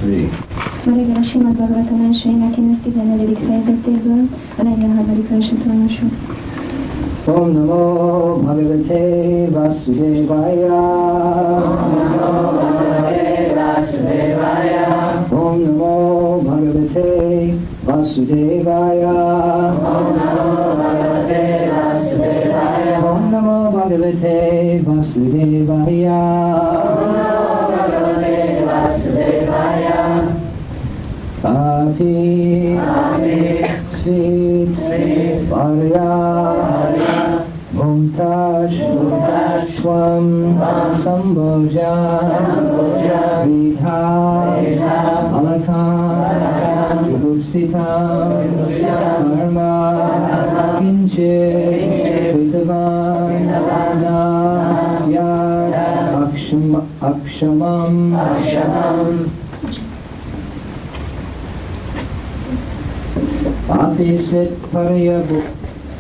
14. Ma reggel a Simad Bhagavatam első énekének 14. fejezetéből a 43. verset olvasunk. Om Namo Bhagavate Vasudevaya. Om Namo Bhagavate Vasudevaya. Om Namo Bhagavate Vasudevaya. Om Namo Bhagavate Vasudevaya. Om Namo Bhagavate Vasudevaya. Om Namo Bhagavate Vasudevaya. Ati Sweet Varya Bhuntash Swam Sambhoja Vidha Alakam Jugupsitam Karma Kinchit Kritavan Yad Akshamam Apisvit Parya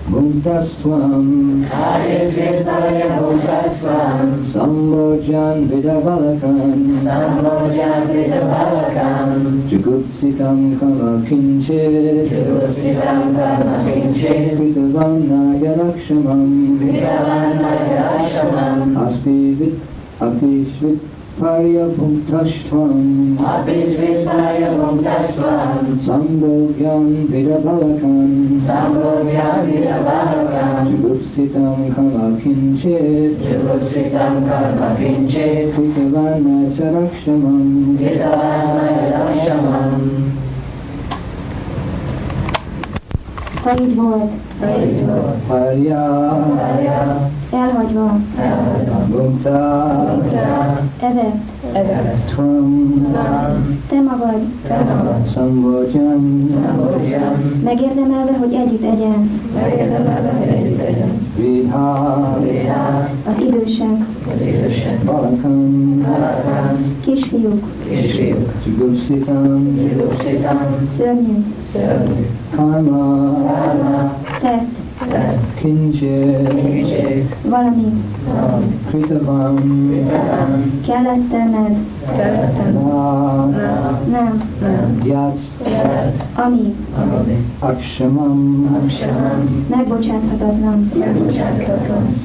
Bhuntasvam Apisvit Parya Bhuntasvam Sambhojan Vidavalakan Sambhojan Vidavalakan Jugupsitam Kama Kinchit Jugupsitam Kama Kinchit Kritavanaya Lakshamam Kritavanaya Lakshamam Apisvit Parya Bhuntashvam Apisvit Parya Bhuntashvam Sambhojan Vidavalakan Sambhojan Vidavalakan Jugupsitam Kama Kinchit Jugupsitam Kama Kinchit Kritavanaya Lakshamam Kritavanaya Lakshamam. Ha így volt, Parya elhagyva, Bhunta evett, Tvam te magad, Sambhojan megérdemelve, hogy együtt egyen, Vidha az idősek, Balakan kisfiúk, Jugupsitam szörnyű, Karma tett, Kinchit valami, Kritavam kellett tenned, nem, Yat ami, Akshamam. megbocsáthatatlan.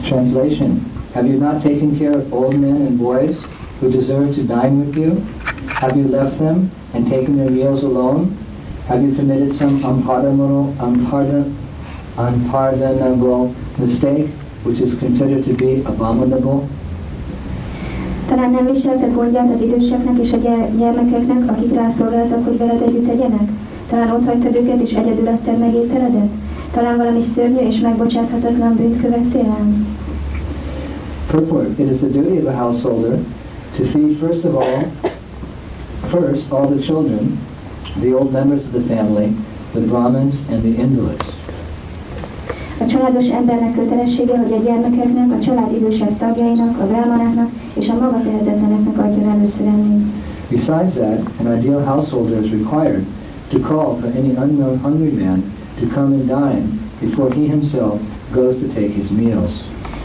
Translation: Have you not taken care of old men and boys who deserve to dine with you? Have you left them and taken their meals alone? Have you committed some unpardonable mistake which is considered to be abominable? Talán nem viselted gondját az időseknek és a gyermekeknek, akik rászolgáltak, hogy veled együtt egyenek? Talán ott hagytad őket és egyedül etted meg ételedet? Talán valami szörnyű és megbocsáthatatlan bűnt követtél el? Purport: It is the duty of a householder to feed first all the children, the old members of the family, the Brahmins and the invalids. A családos embernek kötelessége, hogy a gyermekeknek, a család idősebb tagjainak, a brahmanáknak és a maga tehetetleneknek adjon először enni. Besides that, an ideal householder is required to call for any unknown hungry man to come and dine before he himself goes to take his meals.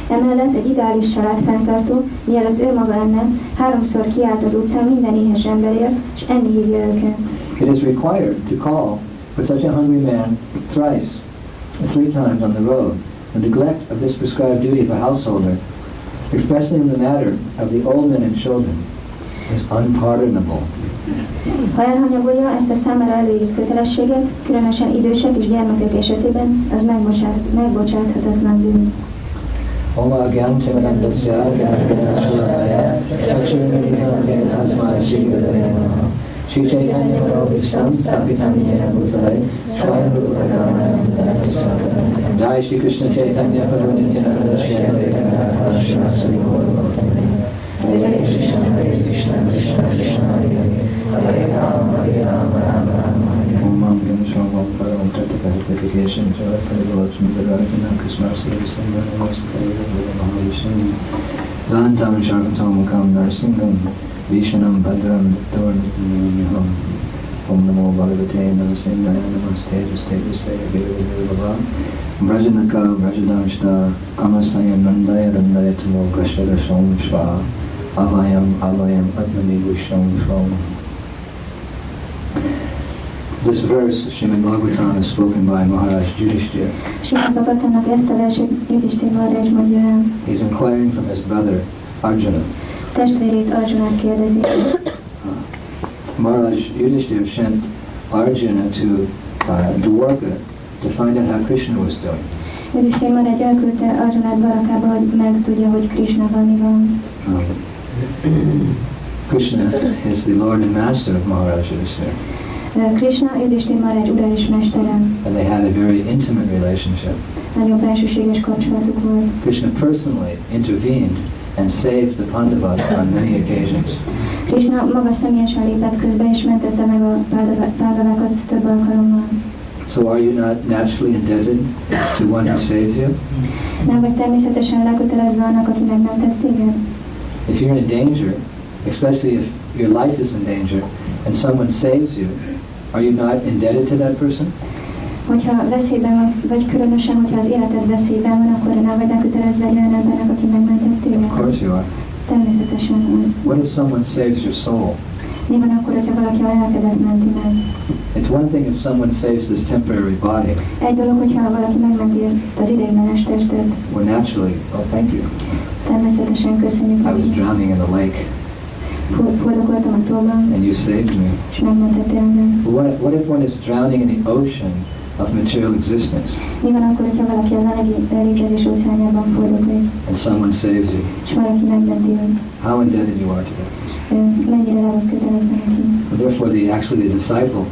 Emellett egy ideális családfenntartó, mielőtt ő maga enne, 3-szor kiállt az utcán minden éhes emberért, és enni hívja őket. It is required to call for such a hungry man three times on the road. The neglect of this prescribed duty of a householder, especially in the matter of the old men and children, is unpardonable. Ha elhanyagolja ezt a számára előírt kötelességet, különösen idősek és gyermekek esetében, az megbocsáthatatlan bűn. Oma Gyantimanandasya Gyantimanashalaya Chakshurmidikam Tasmai Shikadavena Shri Chaitanya Prabhupada Sapitam Yena Bhutale Swayam Rupakamaya Jai Shri Krishna Chaitanya Prabhu Nityananda Shri Advaita Shri Hare Krishna Hare Krishna Krishna Krishna Hare Hare Rama Rama Rama Om Gam Shambhav Param Certification Jai Lakshmi Devarajana Krishna Sri Mahavishnu Dantam Sharvatam Mukam Narsingam Vishanam Bhadram Vittornam Om Namo Bhagavate Narasimhaya Namaste Namaste Bhagavad Vrajanaka Vrajadamshta Kamasaya Nandaya Randaya Tamo Gashara Shom Shva Alayam Adnami Gusham Shom. This verse, Srimad Bhagavatam, is spoken by Maharaj Yudhishthira. Srimad Bhagavatamnak ezt a verset Yudhishthira Maharaj mondja el. He's inquiring from his brother Arjuna. Testvérét Arjunát kérdezi. Maharaj Yudhishthira sent Arjuna to Dwarka to find out how Krishna was doing. Yudhishthira Maharaj elküldte Arjunát Dwarakába, hogy megtudja, hogy Krishnával mi van. Krishna is the Lord and Master of Maharaj Yudhishthira. Krishna Yudhishthira Maharaj ura és mestere. And they had a very intimate relationship. Nagyon bensőséges kapcsolatuk volt. Krishna personally intervened and saved the Pandavas on many occasions. Krishna maga személyesen lépett közbe és mentette meg a Pandavákat több alkalommal. So are you not naturally indebted to one who saves you? Nem vagy természetesen rákötelezve annak, aki megmentett téged? If you're in danger, especially if your life is in danger, and someone saves you, are you not indebted to that person? Hogyha veszélyben vagy különösen, hogyha az életed veszélyben van, akkor nem vagy rákötelezve egy olyan embernek, aki megmentett téged? Of course you are. Természetesen. What if someone saves your soul? Mi van akkor, hogyha valaki a lelkedet menti meg? It's one thing if someone saves this temporary body. Egy dolog, hogyha valaki megmenti az ideiglenes testet. Well, naturally, oh, thank you. Természetesen köszönjük. I was drowning in the lake. Fordokoltam a tóban. And you saved me. És megmentettél engem. What if one is drowning in the ocean of material existence? Mi van akkor, hogyha valaki az anyagi létezés óceánjában fordoklik? And someone saves you. És valaki megmenti őt. How indebted you are to that? Mennyire rá vagy kötelezve neki? Therefore, actually the disciple,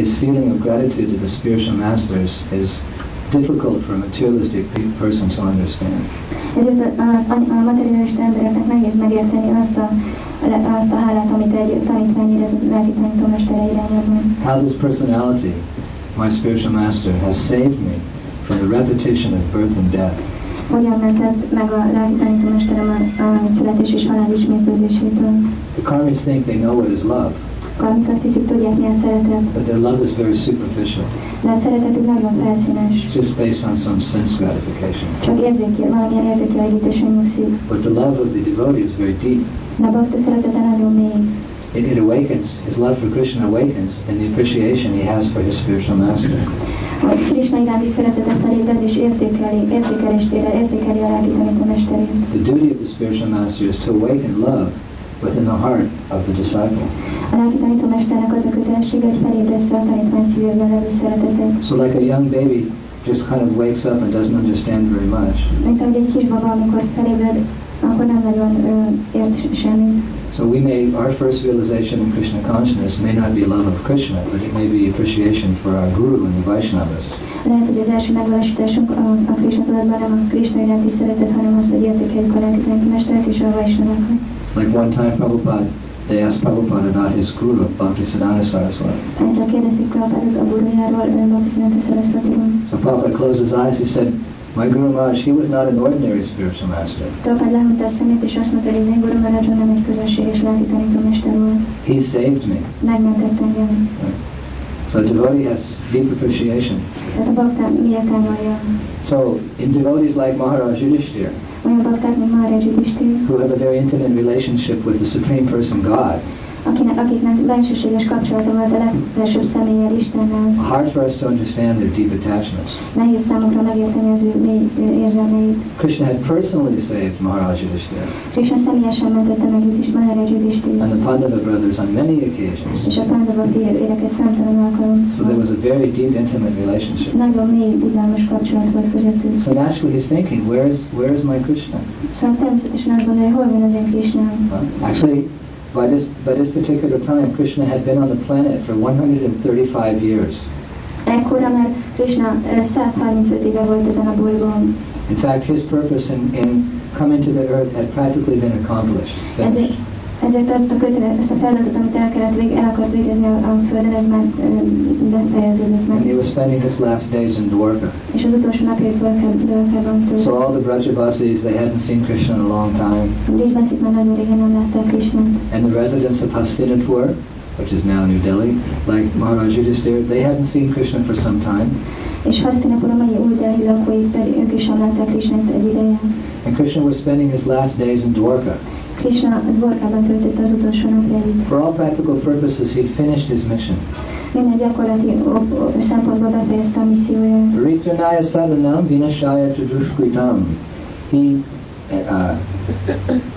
his feeling of gratitude to the spiritual masters is difficult for a materialistic person to understand. Ezért a materialista embereknek nehéz megérteni azt a hálát, amit egy tanítvány érez a lelki tanítómestere irányában. How this personality, my spiritual master, has saved me from the repetition of birth and death. Hogyan mentett meg a lelki tanítómesterem a születés és halál ismétlődésétől? The karmis think they know what is love. Karmik azt hiszik, tudják, milyen szeretet. But their love is very superficial. De a szeretetük nagyon felszínes. It's just based on some sense gratification. Csak valamilyen érzéki elégítésen nyugszik. But the love of the devotee is very deep. De a bakta szeretete nagyon mély. It awakens, his love for Krishna awakens in the appreciation he has for his spiritual master. A Krishna iránti szeretetet felébred és értékeli a lelki tanítómesterét. The duty of the spiritual master is to awaken love within the heart of the disciple. A lelki tanítómesternek az a kötelessége, hogy felébressze a tanítvány szívében levő szeretetet. So like a young baby just kind of wakes up and doesn't understand very much. Mint ahogy egy kisbaba, amikor felébred, akkor nem nagyon ért semmit. So our first realization in Krishna consciousness may not be love of Krishna, but it may be appreciation for our Guru and the Vaishnavas. Lehet, hogy az első megvalósításunk a Krishna tudatban nem a Krishna iránti szeretet, hanem az, hogy értékeljük a lelki tanítómestert és a Vaishnavakat. Like one time Prabhupada, they asked Prabhupada about his Guru, Bhaktisiddhanta Saraswati. Egyszer kérdezték Prabhupada a gurujáról, Bhaktisiddhanta Saraswatiról. So Prabhupada closed his eyes, he said, my Guru Maharaj, he was not an ordinary spiritual master. Prabhupada lehunta a szemét és azt mondta, hogy az én Guru Maharaj nem egy közönséges lelki tanítómester volt. He saved me. Megmentett engem. So a devotee has deep appreciation. Tehát a bakta méltányolja. So in devotees like Maharaj Yudhishthira, olyan bakták, mint Maharaj Yudhishthira, who have a very intimate relationship with the Supreme Person God, akiknek bensőséges kapcsolata volt a legfelsőbb személlyel, Istennel. hard for us to understand their deep attachments. Nehéz számunkra megérteni az ő mély érzelmeit. Krishna had personally saved Maharaj Yudhishthira. Krishna személyesen mentette meg Maharaj Yudhishthira. And the Pandava brothers on many occasions. És a Pandava férjeket számtalan alkalommal. So there was a very deep intimate relationship. Nagyon mély, bizalmas kapcsolat volt közöttük. So naturally he's thinking, where is my Krishna? Szóval természetesen azt gondolja, hogy hol van az én Krishnám. Actually, by this particular time, Krishna had been on the planet for 135 years. Ekkora már Krishna 135 éve volt ezen a bolygón. In fact, his purpose in coming to the earth had practically been accomplished. Ezért ezt a feladatot, amit el akart végezni a Földön, ez már befejeződött meg. And he was spending his last days in Dwarka. És az utolsó napjait Dwarkában tőle. So all the Brajavasis, they hadn't seen Krishna in a long time. Brajavasit már nagyon régen nem látták Krishnát. And the residents of Hastinapur, which is now New Delhi, like Maharaj Yudhishthira, they hadn't seen Krishna for some time. És Hastinapur, a mai új Delhi lakói pedig ők is sem látták Krishnát egy ideje. And Krishna was spending his last days in Dwarka. Krishna Dwarkában töltötte az utolsó napjait. For all practical purposes, he'd finished his mission. Minden gyakorlati szempontból befejezte a misszióját. Ritranaya sadanam vinashaya chadushkritam.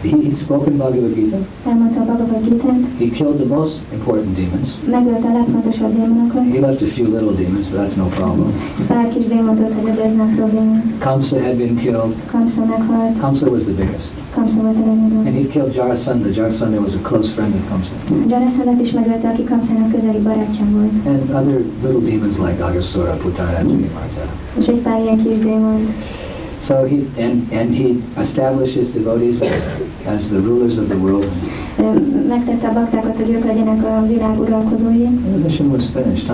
He'd spoken Bhagavad Gita. Elmondta a Bhagavad Gitát. He killed the most important demons. Megölte a legfontosabb démonokat. He left a few little demons, but that's no problem. Pár kis démont ott hagyott, ez nem probléma. Kamsa had been killed. Kamsa meghalt. Kamsa was the biggest. Kamsa volt a legnagyobb. And he killed Jarasandha. Jarasandha was a close friend of Kamsa. Jarasandhat is megölte, aki Kamsának közeli barátja volt. And other little demons like Agasura, Putana, and Marta. És egy pár ilyen kis démon. So he established his devotees as the rulers of the world. Megtette a baktákat, hogy ők legyenek a világ uralkodói. The mission was finished.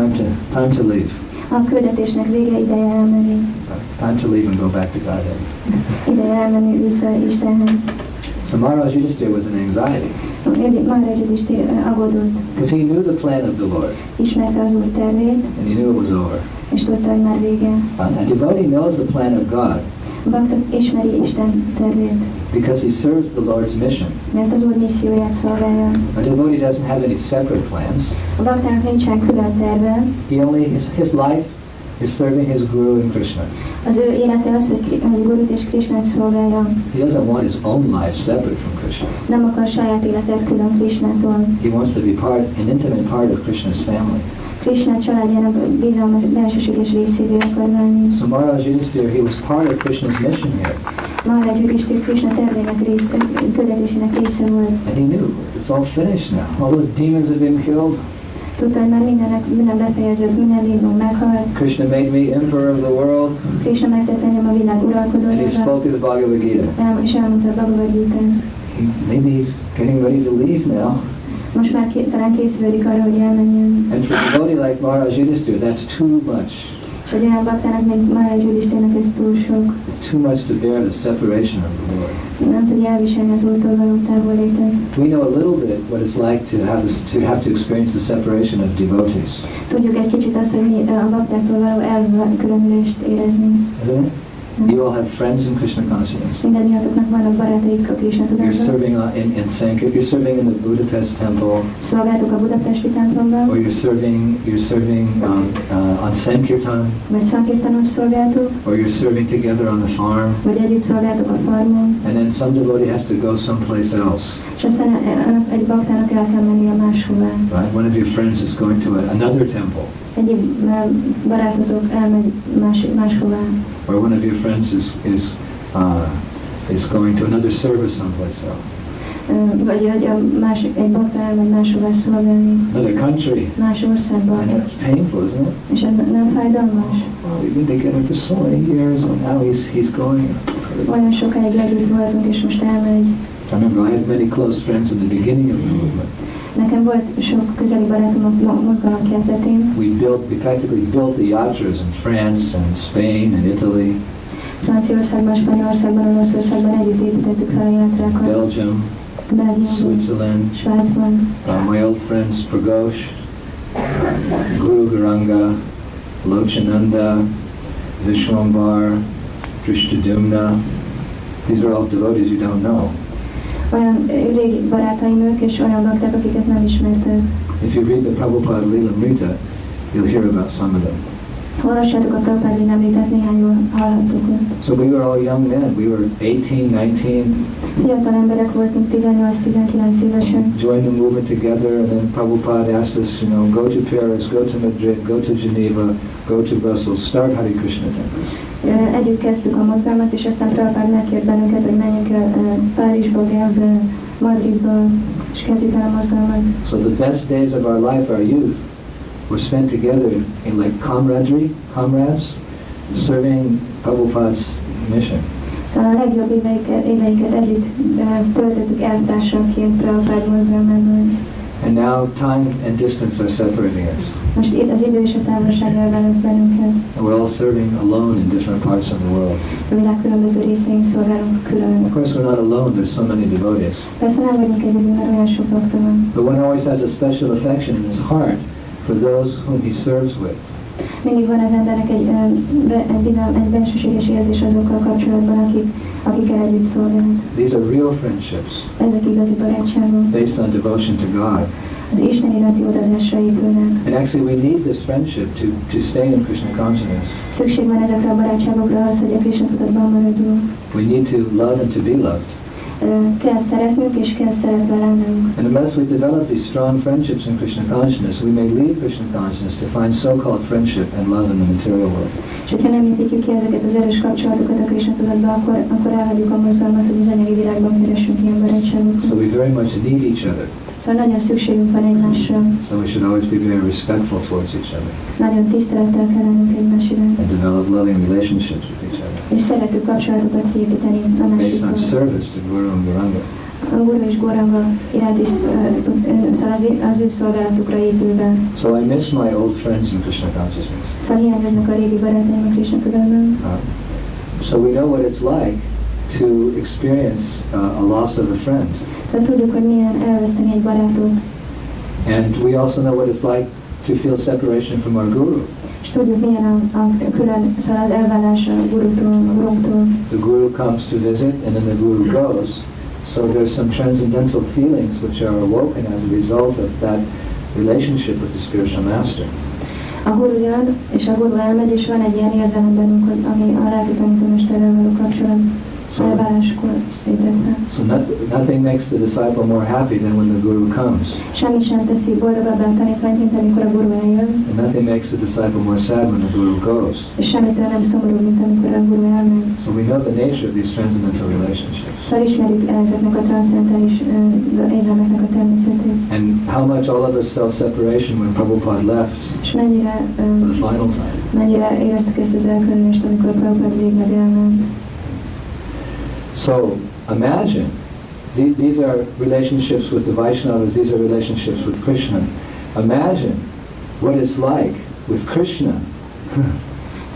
Time to leave. A küldetésnek vége, ideje elmenni. Time to leave and go back to Godhead. Ideje elmenni vissza Istenhez. So Maharaj Yudhishthira was in anxiety. Maharaj Yudhishthira aggódott. Because he knew the plan of the Lord. Ismerte az Úr tervét. And he knew it was over. És tudta, hogy már vége. A devotee knows the plan of God. A bakta ismeri Isten tervét. Because he serves the Lord's mission. Mert az Úr misszióját szolgálja. A devotee doesn't have any separate plans. A baktának nincsen külön terve. His life is serving his Guru and Krishna. Az ő élete az, hogy Gurut és Krishnát szolgálja. He doesn't want his own life separate from Krishna. Nem akar saját életet külön Krishnától. He wants to be an intimate part of Krishna's family. Krishna családjának bizalmas, belsőséges részévé akar lenni. So Maharaj Yudhishthira, he was part of Krishna's mission here. Maharaj Yudhishthira Krishna tervének küldetésének része volt. And he knew, it's all finished now. All those demons have been killed. Tudta, hogy már minden befejeződött, minden démon meghalt. Krishna made me emperor of the world. Krishna megtett engem a világ uralkodójára. And he spoke his Bhagavad Gita. És elmondta a Bhagavad Gitát. Maybe he's getting ready to leave now. Most már talán készülődik arra, hogy elmenjen. And for a devotee like Maharaj Yudhishthira, that's too much. És egy olyan baktának, mint Maharaj Yudhishthirnak ez túl sok. It's too much to bear the separation of the Lord. Nem tudja elviselni az Úrtól való távollétet. We know a little bit what it's like to have to experience the separation of devotees. Tudjuk egy kicsit azt, hogy mi a baktáktól való elkülönülést érezni. Isn't it? You all have friends in Krishna consciousness. Mindannyiatoknak vannak barátaik a Krishna You're tudatban. serving in Sankirtan. You're serving in the Budapest temple. Szolgáltuk a budapesti templomban. Or you're serving on Sankirtan. Vagy Sankirtanon szolgáltuk. Or you're serving together on the farm. Vagy együtt szolgáltuk a farmon. And then some devotee has to go someplace else. És aztán egy baktának el kell mennie máshová. Right? One of your friends is going to another temple. Egyéb barátotok elmegy máshová. Or one of your friends is going to another service someplace else. Vagy hogy egy baktá elmegy máshová szolgálni. Another country. Más országban. And it's painful, isn't it? És ez nem fájdalmas? We've been together for so many years, and now he's going. Olyan sokáig együtt voltunk, és most elmegy. I remember I had many close friends in the beginning of the movement. Nekem volt sok közeli barátom a mozgalom kezdetén. We practically built the yatras in France and Spain and Italy. Franciaországban, Spanyolországban, Olaszországban együtt építettük fel a játrákat. Belgium, Switzerland, Svájcban. My old friends Pragosh, Guru Garanga, Lochananda, Vishwambar, Drishtadumna. These are all devotees you don't know. Olyan régi barátaim ők, és olyan bakták, akiket nem ismertek. If you read the Prabhupada Lilamrita, you'll hear about some of them. Olvassátok a Prabhupada Lilamritát, néhányról hallhattuk ott. So we were all young men. We were 18, 19. Fiatal emberek voltunk, 18-19 évesen. Joined the movement together, and then Prabhupada asked us, go to Paris, go to Madrid, go to Geneva, go to Brussels, start Hare Krishna temple. Együtt kezdtük a mozgalmat, és aztán Prabhupada megkért bennünket, hogy menjünk el Párizsba, Genfbe, Madridba, és kezdjük el a mozgalmat. So the best days of our life, our youth, were spent together in like comrades, serving Prabhupada's mission. Szóval a legjobb éveiket együtt töltöttük eltársaként Prabhupada mozgalmában. And now time and distance are separating us. Most itt az idő és a távolság elválaszt bennünket. And we're all serving alone in different parts of the world. A világ különböző részein szolgálunk külön. Of course we're not alone, there's so many devotees. Persze nem vagyunk egyedül, mert olyan sok bakta van. But one always has a special affection in his heart for those whom he serves with. Mindig van az embernek egy bensőséges érzés azokkal kapcsolatban, akikkel együtt szolgál. These are real friendships. Ezek igazi barátságok. Based on devotion to God. az Isten iránti odadásra épülnek. And actually we need this friendship to stay in Krishna consciousness. Szükség van ezekre a barátságokra ahhoz, hogy a Krishna tudatban maradjunk. We need to love and to be loved. Kell szeretnünk és kell szeretve lennünk. And unless we develop these strong friendships in Krishna consciousness, we may leave Krishna consciousness to find so-called friendship and love in the material world. És hogyha nem építjük ki ezeket az erős kapcsolatokat a Krishna tudatba, akkor elhagyjuk a mozgalmat, hogy az anyagi világban keressünk ilyen barátságokat. So we very much need each other. Szóval nagyon szükségünk van egymásra. So we should always be very respectful towards each other. Nagyon tisztelettel kell lennünk egymás iránt. And develop loving relationships with each other. És szerető kapcsolatokat kiépíteni a Based on service to Guru and Gauranga. A Guru és Gauranga iránti az ő szolgálatukra épülve. So I miss my old friends in Krishna consciousness. Szóval hiányoznak a régi barátaim a Krishna tudatban. So we know what it's like to experience a loss of a friend. Tehát tudjuk, hogy milyen elveszteni egy barátot. And we also know what it's like to feel separation from our Guru. És tudjuk, milyen a külön, szóval az elválás a Gurunktól. The Guru comes to visit and then the Guru goes. So there's some transcendental feelings which are awoken as a result of that relationship with the spiritual master. A Guru jön, és a Guru elmegy, és van egy ilyen érzelem bennünk, ami a lelki tanítómesterrel való kapcsolat. So nothing makes the disciple more happy than when the Guru comes. Semmi sem teszi boldogabbá a tanítványt, mint amikor a Guru eljön. And nothing makes the disciple more sad when the Guru goes. És semmitől nem szomorú, mint amikor a Guru elmegy. So we know the nature of these transcendental relationships. Szóval ismerjük ezeknek a transzcendentális érzelmeknek a természetét. And how much all of us felt separation when Prabhupada left for the final time. Mennyire éreztük ezt az elkülönülést, amikor a Prabhupada végleg elment. So imagine, these are relationships with the Vaishnavas, these are relationships with Krishna. Imagine what it's like with Krishna.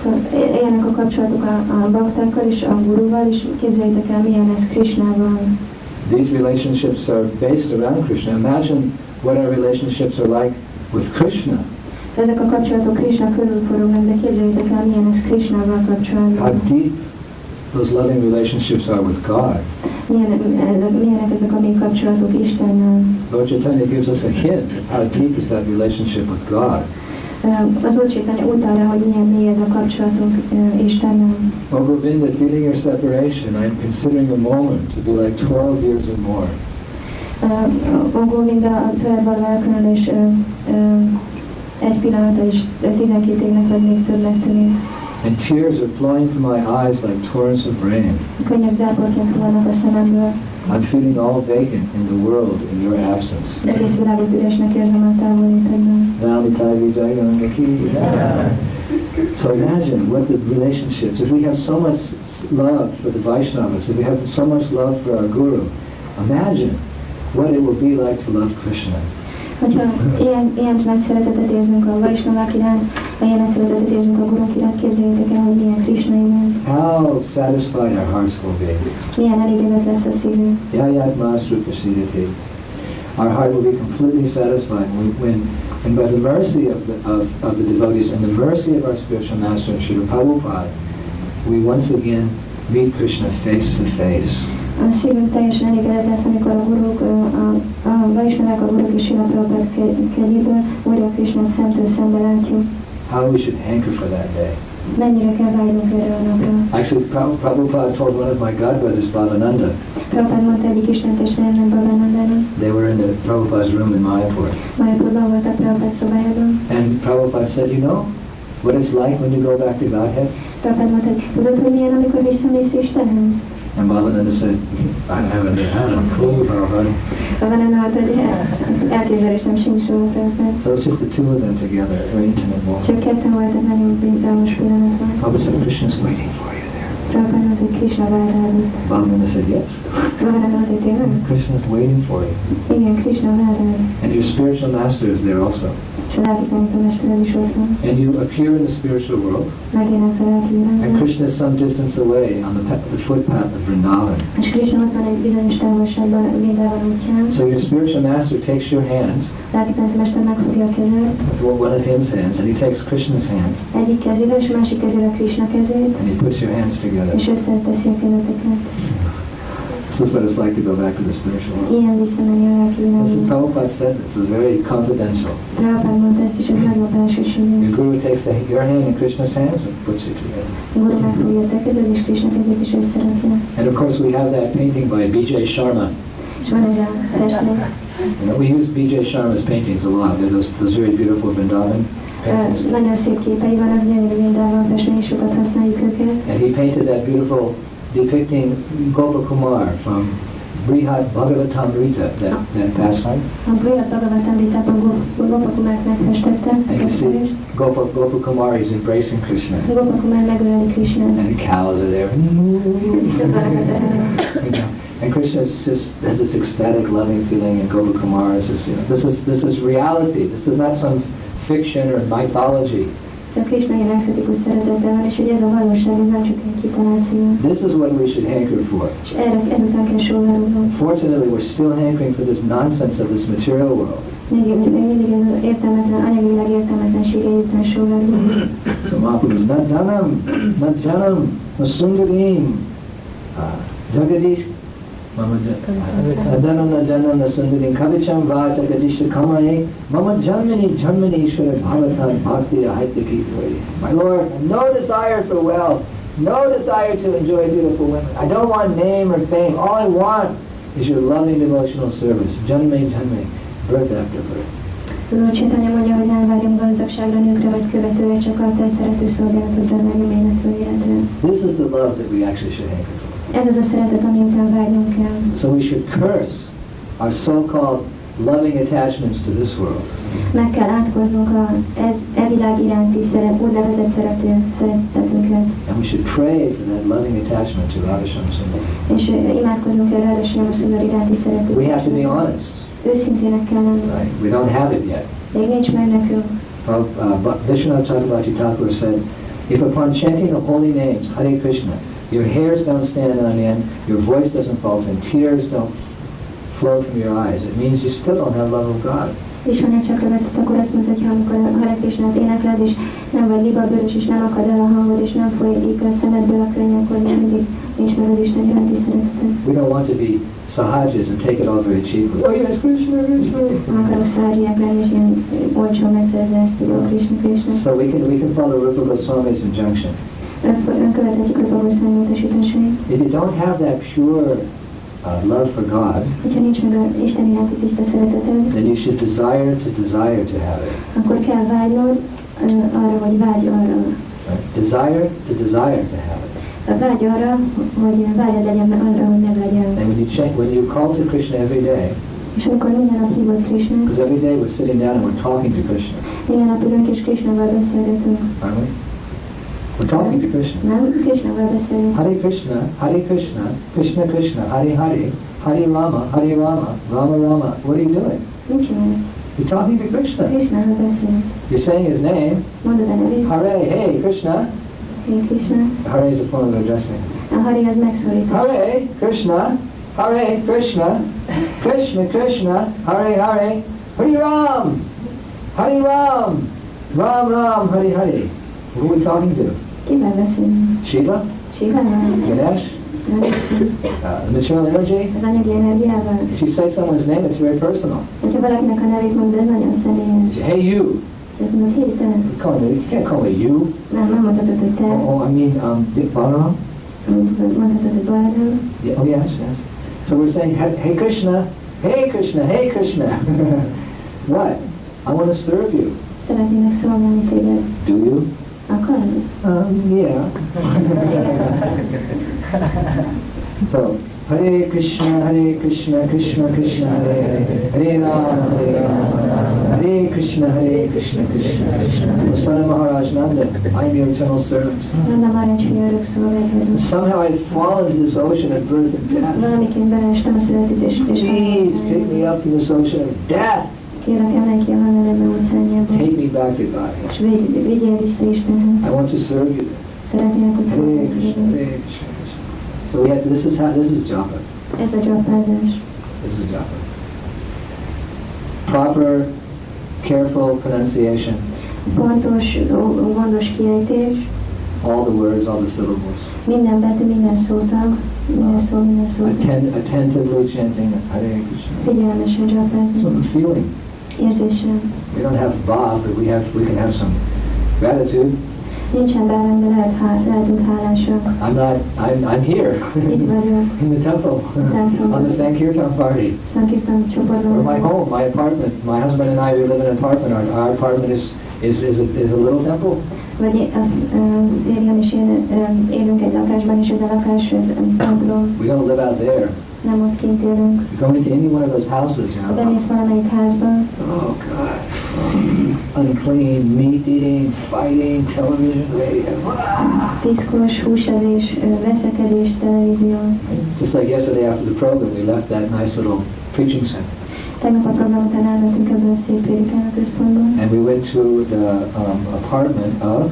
Szóval ilyenek a kapcsolatok a baktákkal és a Guruval, és képzeljétek el, milyen ez Krishnával. These relationships are based around Krishna. Imagine what our relationships are like with Krishna. Ezek a kapcsolatok Krishna körül forognak, de képzeljétek el, milyen ez Krishnával kapcsolatban. How deep those loving relationships are with God. Milyenek ezek a mi kapcsolatok Istennel? Lord Chaitanya gives us a hint of how deep is that relationship with God. Az Úr Chaitanya utal rá, hogy milyen mély ez a kapcsolatunk Istennel. Oh Govinda, feeling your separation, I'm considering a moment to be like 12 years or more. Govinda, a tőled való elkülönülés egy pillanata is 12 évnek vagy még többnek tűnik. And tears are flowing from my eyes like torrents of rain. Könnyek záporként hullanak a szememből. I'm feeling all vacant in the world in your absence. Egész világot üresnek érzem a távollétedben. So imagine what the relationships, if we have so much love for the Vaishnavas, if we have so much love for our Guru, imagine what it will be like to love Krishna. Hogyha ilyen nagy szeretetet érzünk a Vaishnavák iránt, ilyen nagy szeretetet érzünk a Gurunk iránt, képzeljétek el, hogy milyen Krishna iránt. How satisfied our hearts will be. Milyen elégedett lesz a szívünk. Yayat Master Prasidati. Our heart will be completely satisfied when by the mercy of the devotees and the mercy of our spiritual master, Srila Prabhupada, we once again meet Krishna face to face. A szívünk teljesen elégedett lesz, amikor a guruk, a Vaishnavák, a guruk és Srila Prabhupada kegyéből újra Krishnát szemtől szembe látjuk. How we should hanker for that day. Mennyire kell vágyunk erre a napra. Actually, Prabhupada told one of my godbrothers, Bhavananda. Prabhupada mondta egyik istentestvéremnek, Bhavanandának. They were in the Prabhupada's room in Mayapur. Mayapurban voltak Prabhupada szobájában. And Prabhupada said, you know what it's like when you go back to Godhead? Prabhupada mondta, hogy tudod, hogy milyen, amikor visszamész Istenhez? And Bhavananda said, I haven't had a clue, Prabhupada. Bhavananda mondta, hogy elképzelésem sincs róla, Prabhupada. So it's just the two of them together, very intimate moment. Csak ketten voltak, nagyon bizalmas pillanatban. Prabhupada said, Krishna's waiting for you there. Prabhupada mondta, hogy Krishna vár rád. Bhavananda said, yes. Bhavananda mondta, hogy tényleg? Krishna's waiting for you. Igen, Krishna vár rád. And your spiritual master is there also. És a lelki tanítómestered is ott van. And you appear in the spiritual world. Megjelensz a lelki világban. And Krishna is some distance away on the footpath of Vrindavan. És Krishna ott van egy bizonyos távolságban Vrindavan útján. So your spiritual master takes your hands, lelki tanítómester megfogja a kezed, one of his hands, and he takes Krishna's hands, egyik kezével, és másik kezével Krishna kezét, and he puts your hands together. és összeteszi a kezeteket. This is what it's like to go back to the spiritual world. Ilyen visszamenni a lelki This is világba. Prabhupada said this is very confidential. Prabhupád mondta ezt is, hogy nagyon belsőséges. Your guru takes your hand in Krishna's hands and puts it together. A guru megfogja a te kezed, és Krishna kezét is összerakja. And of course we have that painting by B.J. Sharma. És van ez a festmény. We use B.J. Sharma's paintings a lot. They're those very beautiful Vrindavan paintings. Nagyon szép képei vannak, gyönyörű Vrindavan festmény, sokat használjuk őket. And he painted that beautiful depicting Gopakumar from Brihad Bhagavatamrita, that pastime. A Brihad Bhagavatamritában Gopakumart megfestette ezt a And you see festést. Gopakumar is embracing Krishna. Gopakumar megöleli Krishnát. And cows are there. And Krishna has this ecstatic, loving feeling, and Gopakumar is this is reality. This is not some fiction or mythology. Szóval Krishna ilyen exotikus szeretete van, és hogy ez a valóság, ez nem csak egy kitaláció. This is what we should hanker for. És ezután kell sóvárulnunk. Fortunately, we're still hankering for this nonsense of this material world. Még mindig az értelmetlen, anyagilag értelmetlensége után sóvárulunk. So Mahaprabhu is not janam, nasundarim, jagadish, adanam najanam nasundarim, kavicham vata gadisha kamai, mama janmani ishvara bhavatan bhakti ahaitaki tvori. My Lord, no desire for wealth, no desire to enjoy beautiful women. I don't want name or fame. All I want is your loving devotional service. Janme, birth after birth. Tudod, Chaitanya mondja, hogy nem várjunk gazdagságra, nőkre vagy követőre, csak a te szerető szolgálatodra, meg életről életre. This is the love that we actually should hanker for. Ez az a szeretet, ami után vágyunk kell. So we should curse our so-called loving attachments to this world. Meg kell átkoznunk a világ iránti úgynevezett szeretetünket. And we should pray for that loving attachment to Radhasham Sundar. És imádkozunk el Radhasham Sundar iránti szeretetünket. We have to be honest. Őszintének kell lenni. Right? We don't have it yet. Még nincs meg nekünk. Vishwanath Chakrabarti Thakur said, if upon chanting the holy names, Hare Krishna, your hairs don't stand on end, your voice doesn't falter, and tears don't flow from your eyes, it means you still don't have love of God. Vishwanath Chakrabarti Thakur azt mondta, hogy ha amikor a Hare Krishnát énekled, és nem vagy libabőrös, és nem akad el a hangod, és nem folyik a szemedből a könny, akkor mindig nincs meg az Isten iránti szeretetet. We don't want to be sahajas and take it all very cheaply. Oh yes, Krishna, Krishna. Nem akarok száriák lenni, és ilyen olcsón megszerzni ezt, hogy Krishna, Krishna. So we can follow Rupa Goswami's injunction. Követhetjük Rupa Goswami utasításait. If you don't have that pure love for God, hogyha nincs meg az Isten iránti tiszta szereteted, then you should desire to have it. akkor kell vágynod arra, hogy vágy arra. Right? Desire to have it. A vágy arra, hogy vágyad legyen arra, hogy ne legyen. And when you call to Krishna every day, és amikor minden nap hívod Krishna, because every day we're sitting down and we're talking to Krishna. Minden nap ülünk és Krishnával beszélgetünk. Aren't we? We're talking to Krishna. Nem, Krishnával beszélünk. Hare Krishna, Krishna Krishna, Hare Hare, Hare Rama, Rama Rama. What are you doing? Mit csinálsz? You're talking to Krishna. Krishnával beszélsz. You're saying his name. Mondod a nevét. Hare, hey Krishna. Hey Krishna. Hare is a form of addressing. A Hare az megszólítás. Hare Krishna, Hare Krishna, Krishna Krishna, Hare Hare, Hare Ram, Hare Ram, Ram Ram, Hare Hare. Who are we talking to? Kivel beszélünk? Shiva? Shivával? Ganesh? Material energy? Az anyagi energiával? If you say someone's name, it's very personal. Hogyha valakinek a nevét mondod, ez nagyon személyes. Hey you. Ez mondod, hey te. You can't call me you. Nem mondhatod, hogy te. Oh, I mean, Balaram? Mondhatod, hogy Balaram. Yeah, oh yes. So we're saying, hey Krishna, hey Krishna, hey Krishna. What? I want to serve you. Szeretnének szolgálni téged. Do you? Akarod? Yeah. So, Hare Krishna, Krishna Krishna, Hare Hare, Hare Rama, Hare Krishna, Krishna Krishna. Son of Maharaj Nanda, I am your eternal servant. Nanda Maharaj örök szolgálatom. Somehow I've fallen into this ocean of birth and death. Valamiként beleestem a születés és Please pick me up from this ocean of death. Kérlek, emelj ki a halálba óceánjába. Take me back to God. És vigyél vissza Istenhez. I want to serve you. Szeretnék, hogy szolgálni. So we have, this is japa. Ez a japázás. This is japa. Proper, careful pronunciation. Pontos, gondos kiejtés. All the words, all the syllables. Minden betű, minden szótag. Attentively chanting Hare Krishna. Figyelmesen csapálni. Some feeling. Érzéssel. We don't have Bob, but we can have some gratitude. Nincsen bárán, de lehetünk hálásak. I'm here. Itt vagyok. In the temple. On the Sankirtan party. Sankirtan csoportban. Or my home, my apartment. My husband and I, we live in an apartment. Our apartment is a little temple. Vagy Érian és én élünk egy lakásban, és ez a lakás, ez templom. We don't live out there. Nem ott kint élünk. You go into any one of those houses, you know. Bemész valamelyik házban. Oh God. Unclean, meat eating, fighting, television, radio. Piszkos, húsevés, veszekedés, televízió. Just like yesterday after the program, we left that nice little preaching center. Tegnap a program után elmentünk ebből a szép prédikáló központból. And we went to the apartment of.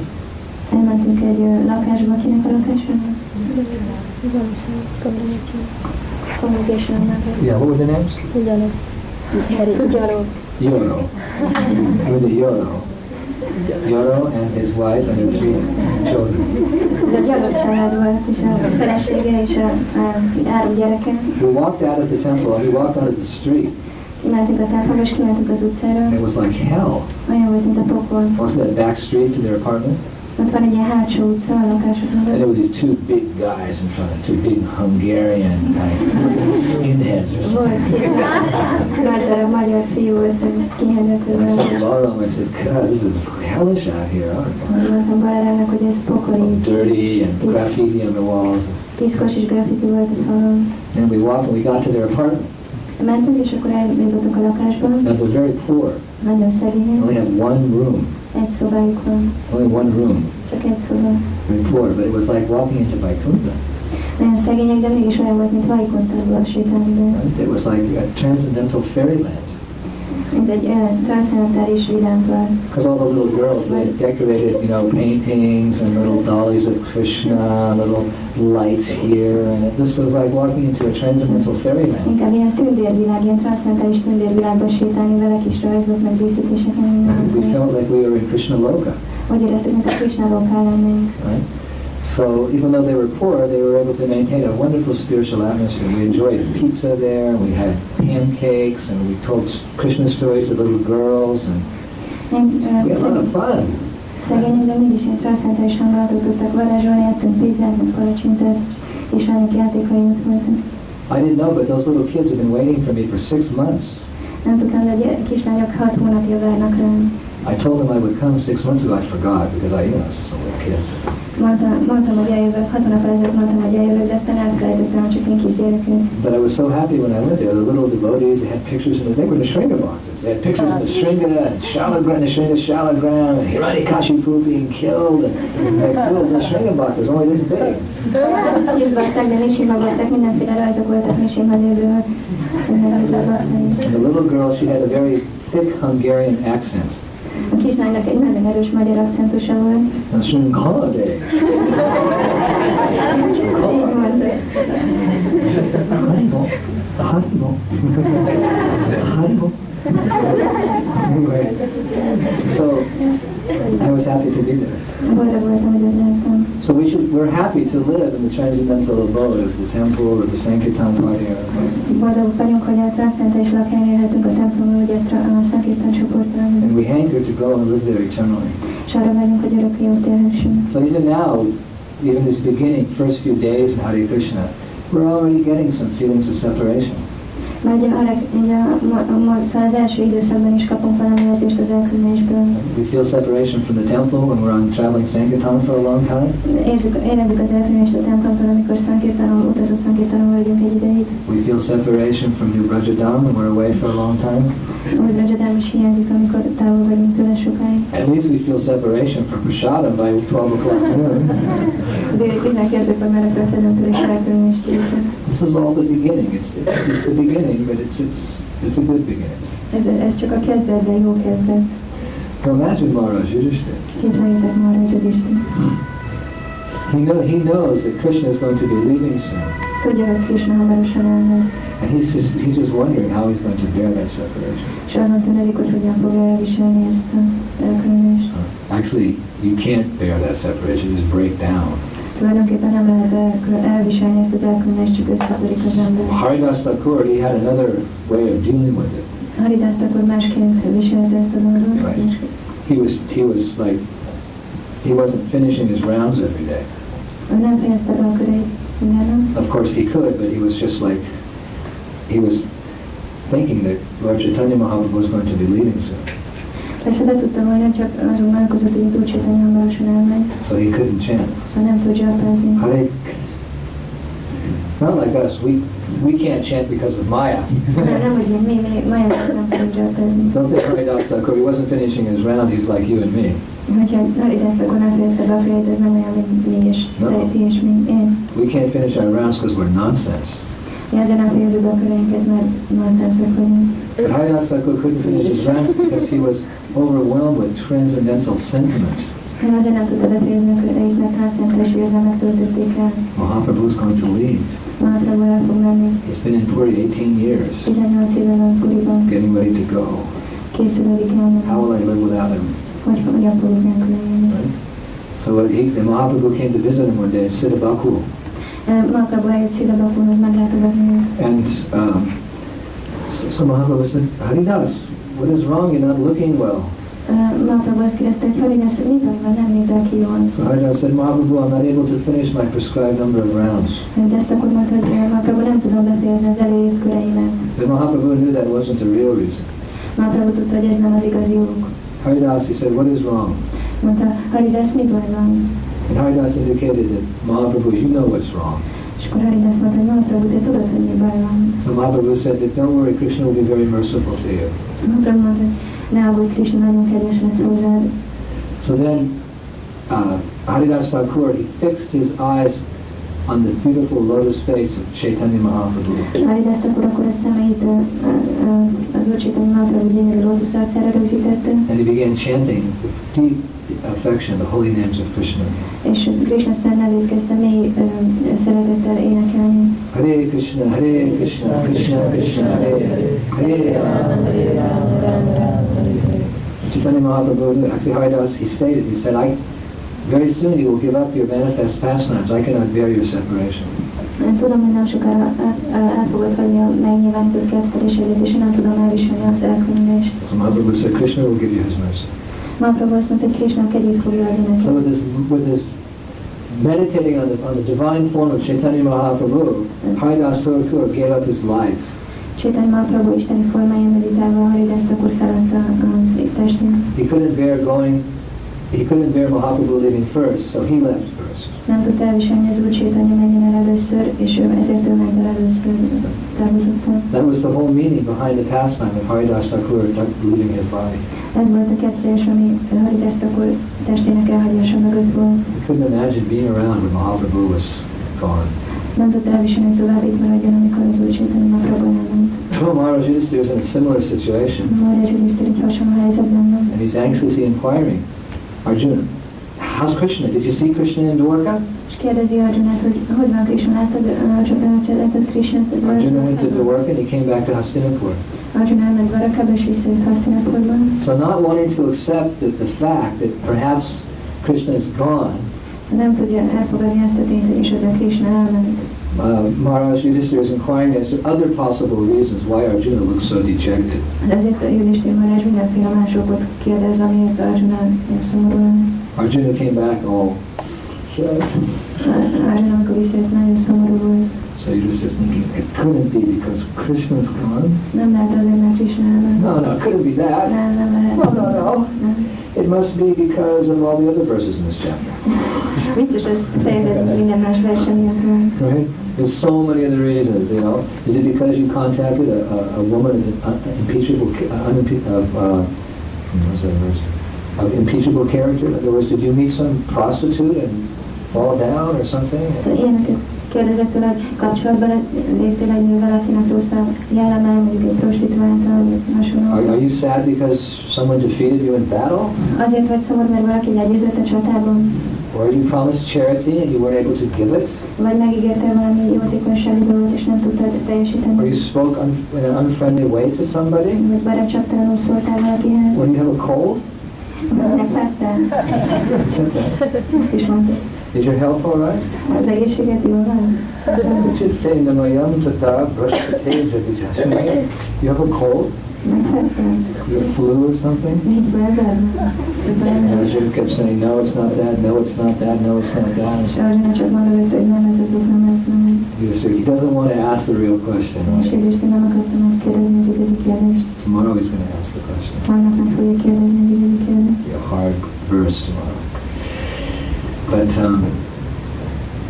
Elmentünk egy lakásba, kinek a lakása? Yeah, what were the names? Yoro. Yoro and his wife and their 3 children. Ez a Gyarok család volt, és a felesége és a 3 gyereke. We walked out of the temple, we walked out of the street. Kimentünk a templomba, és kimentünk az utcára. It was like hell. Olyan volt, mint a pokol. Wasn't that back street to their apartment? Ott van egy ilyen hátsó utca a lakásokon. And there were these 2 big guys in front of 2 big Hungarian skinheads or something. Nagy darab magyar fiú, ezt skinheadek I said, Laura, I said, God, this is hellish out here. Mondtam Balarának, hogy ez pokoli. Dirty and graffiti on the walls. Piszkos és graffiti volt a falon. And we walked and we got to their apartment. Mentünk, és akkor eljutottunk a lakásba. And they're very poor. Nagyon szegények. Only have 1 room. Egy szobájuk van. Only 1 room. Csak egy szoba. Very poor, but it was like walking into Vaikuntha. Nagyon szegények, de mégis olyan volt, mint Vaikunthába sétálni. It was like a transcendental fairyland. Ez egy transzcendentális vidámpár. Because all the little girls, they had decorated, you know, paintings and little dollies of Krishna, little lights here, and it just was like walking into a transcendental fairyland. Inkább ilyen tündérvilág, ilyen transzcendentális tündérvilágban sétálni vele kis rajzok, meg díszítések. We felt like we were in Krishna Loka. Úgy éreztük, mint a Krishna Lokán lennénk. Right? So even though they were poor, they were able to maintain a wonderful spiritual atmosphere. We enjoyed pizza there, we had pancakes, and we told Krishna stories to little girls, and we had a lot of fun. Szegények, de mégis ilyen transzcendentális hangulatot tudtak varázsolni, ettünk pizzát, meg palacsintet, és ennek játékaink voltak. I didn't know, but those little kids have been waiting for me for 6 months. Nem tudtam, hogy a kislányok 6 hónapja várnak rám. I told them I would come 6 months ago. I forgot because I, you know, it's just a little kids. Mondtam, hogy eljövök, 6 hónappal ezelőtt mondtam, hogy eljövök, de aztán elfelejtettem, hogy csak én kis gyerekek. But I was so happy when I went there. The little devotees, they had pictures, and they were the Shringa boxes. They had pictures of the Shringa, and Shalagram, the Shringa Shalagram, and Hiranyakashipu being killed, and like the Shringa boxes, only this big. Hívták, de Nishima voltak, mindenféle rajzok voltak Nishima nőről. And the little girl, she had a very thick Hungarian accent. A kislánynak egy nagyon erős magyar akcentusa volt. And Holiday. Anyway, so I was happy to be there. So we're happy to live in the transcendental abode of the temple or the Sankirtan party. And we hanker to go and live there eternally. So even now, even this beginning, first few days in Hare Krishna, we're already getting some feelings of separation. Az első időszakban is kapunk valami érzést az elkülönésből. We feel separation from the temple when we're on traveling Sankirtan for a long time. Érezzük az elkülönést a templomtól, amikor utazó Sankirtanon vagyunk egy ideig. We feel separation from New Brajadam when we're away for a long time. Új Brajadam is hiányzik, amikor távol vagyunk tőle sokáig. At least we feel separation from Prasadam by 12 o'clock noon. Déli 12-kor már a Prasadamtól is elkülönést érzem. This is all the beginning. It's the beginning, but it's a good beginning. Ez csak a kezdet, de jó kezdet. So imagine Maharaj Yudhishthira. Képzeljétek Maharaj Yudhishthira. He knows that Krishna is going to be leaving soon. Tudja, hogy Krishna hamarosan elmegy. And he's just wondering how he's going to bear that separation. És azon tűnik, hogy hogyan fogja elviselni ezt a elkülönést. Actually, you can't bear that separation. You just break down. Tulajdonképpen nem lehet elviselni ezt az elkülönést, csak összetörik az ember. Haridas Thakur, he had another way of dealing with it. Haridas Thakur másként viselte ezt a dolgot. Right. He was like, he wasn't finishing his rounds every day. Nem fejezte be a köreit minden nap. Of course he could, but he was just like, he was thinking that Lord Chaitanya Mahaprabhu was going to be leaving soon. Persze be tudta volna, csak azon válkozott, hogy az Úr Chaitanya hamarosan elmegy. So he couldn't chant. Szóval nem tud zsartázni. Not like us, we can't chant because of Maya. Nem, hogy mi Maya nem tudjuk zsartázni. Don't think Haridas Thakur, he wasn't finishing his round, he's like you and me. Hogyha Haridas Thakur nem fejezte be a köreit, ez nem olyan, mint mi és ti és én. We can't finish our rounds because we're nonsense. Mi azért nem fejezzük be a köreinket, mert nonsense-ek vagyunk. But Haridas Thakur couldn't finish his rounds because he was overwhelmed with transcendental sentiment. Én azért nem tudta befejezni a köreit, mert transzcentális érzelmek töltötték el. Mahaprabhu's going to leave. Mahaprabhu el fog menni. He's been in Puri 18 years. 18 éve van Puriban. Getting ready to go. Készülődik elmenni. How will I live without him? Hogy fogok nélkül élni. Right? So Mahaprabhu came to visit him one day, Siddha Baku. Mahaprabhu eljött Siddha Bakuhoz meglátogatni őt. And so Mahaprabhu said, Haridas, what is wrong? You're not looking well. Mahaprabhu azt kérdezte, hogy Haridas, mi baj van, nem nézel ki jól. So Haridas said, Mahaprabhu, I'm not able to finish my prescribed number of rounds. De ezt akkor mondta, hogy Mahaprabhu nem tudom befejezni az előírt köreimet. But Mahaprabhu knew that wasn't the real reason. Mahaprabhu tudta, hogy ez nem az igazi ok. Haridas, he said, what is wrong? Mondta, Haridas, mi baj van? And Haridas indicated that, Mahaprabhu, you know what's wrong. És akkor Haridas mondta, hogy Mahaprabhu, te tudod, hogy mi baj van. So Mahaprabhu said that, don't worry, Krishna will be very merciful to you. Mahaprabhu mondta, hogy ne aggódj, Krishna nagyon kedves lesz hozzád. So then, Haridas Thakur, he fixed his eyes on the beautiful lotus face of Chaitanya Mahaprabhu. Haridas Thakur akkor a szemeit az Úr Chaitanya Mahaprabhu gyönyörű lótusz arcára rögzítette. And he began chanting with deep affection the holy names of Krishna. És Krishna szent nevét kezdte mély szeretettel énekelni. Hare Krishna, Hare Krishna, Krishna Krishna, Hare Hare, Hare Rama, Hare Rama. Chaitanya Mahaprabhu, actually Haridas, he stated, he said, very soon you will give up your manifest pastimes. I cannot bear your separation. Én tudom, hogy nem sokára el fogod hagyni a megnyilvánított kettelésedet, és én nem tudom elviselni az elkülönést. So Mahaprabhu said, Krishna will give you his mercy. Mahaprabhu azt mondta, hogy Krishna kegyét fogja adni neki. So with this meditating on the divine form of Chaitanya Mahaprabhu, Haridas Thakur gave up his life. Chaitanya Mahaprabhu isteni formáján meditálva Haridas Thakur feladta a testét. He couldn't bear Mahaprabhu leaving first, so he left first. Nem tudta elviselni az Úr Chaitanya menjen el először, és ezért ő ment el először távozottan. That was the whole meaning behind the pastime of Haridas Thakur leaving his body. Ez volt a kezdés, ami Haridas Thakur testének elhagyása mögött volt. He couldn't imagine being around when Mahaprabhu was gone. Nem tudta elviselni tovább itt maradjon, amikor az Úr Chaitanya Mahaprabhu elment. So Maharaj Yudhishthira is in a similar situation. Maharaj Yudhishthira egy hasonló helyzetben van. And he's anxiously inquiring, Arjuna, how's Krishna? Did you see Krishna in Dwarka? És kérdezi Arjunát, hogy van Krishna, láttad Krishnát? Arjuna went to Dwarka and he came back to Hastinapur. Arjuna elment Dwarkába és visszajött Hastinapurba. So not wanting to accept the fact that perhaps Krishna is gone, nem tudja elfogadni ezt a tényt, hogy esetleg Krishna elment. Maharaj Yudhishthira is inquiring as to other possible reasons why Arjuna looks so dejected. Ezért Yudhishthira Maharaj mindenféle más okot kérdez, amiért Arjuna szomorúan. Arjuna came back all sad. Arjuna, amikor visszajött, nagyon szomorú volt. So Yudhishthira is thinking, it couldn't be because Krishna's gone. Nem lehet azért, mert Krishna elment. No, it couldn't be that. Nem lehet. No. It must be because of all the other verses in this chapter. Biztos ez fejezetben minden más versen miatt van. Right? There's so many other reasons, you know. Is it because you contacted a woman of impeachable character? In other words, did you meet some prostitute and fall down or something? Ilyeneket kérdezett tőle, kapcsolatban léptél egy nővel, akinek rossz a jelleme, mondjuk egy prostituáltal, vagy hasonló. Are you sad because someone defeated you in battle? Azért vagy szomorú, mert valaki legyőzött a csatában. Or you promised charity and you weren't able to give it? Vagy megígértél valami jótékonysági dolgot, és nem tudtad teljesíteni. Or you spoke in an unfriendly way to somebody? Vagy barátságtalanul szóltál valakihez. When you have a cold? Valakinek fájdtál. Ezt is mondtad. Is your health all right? Az egészséget jól van? You have a cold? You have flu or something? Nincs bőzed? And Arjuna kept saying, no, it's not that, no, it's not that, no, it's not that. És Arjuna csak mondott, hogy nem ez azok, nem ez, nem ez. So he doesn't want to ask the real question. És Right? Isten nem akarta megkérdezni az igazi kérdést. Tomorrow he's going to ask the question. Holnap meg fogja kérdezni az igazi kérdést. Be a hard verse tomorrow. But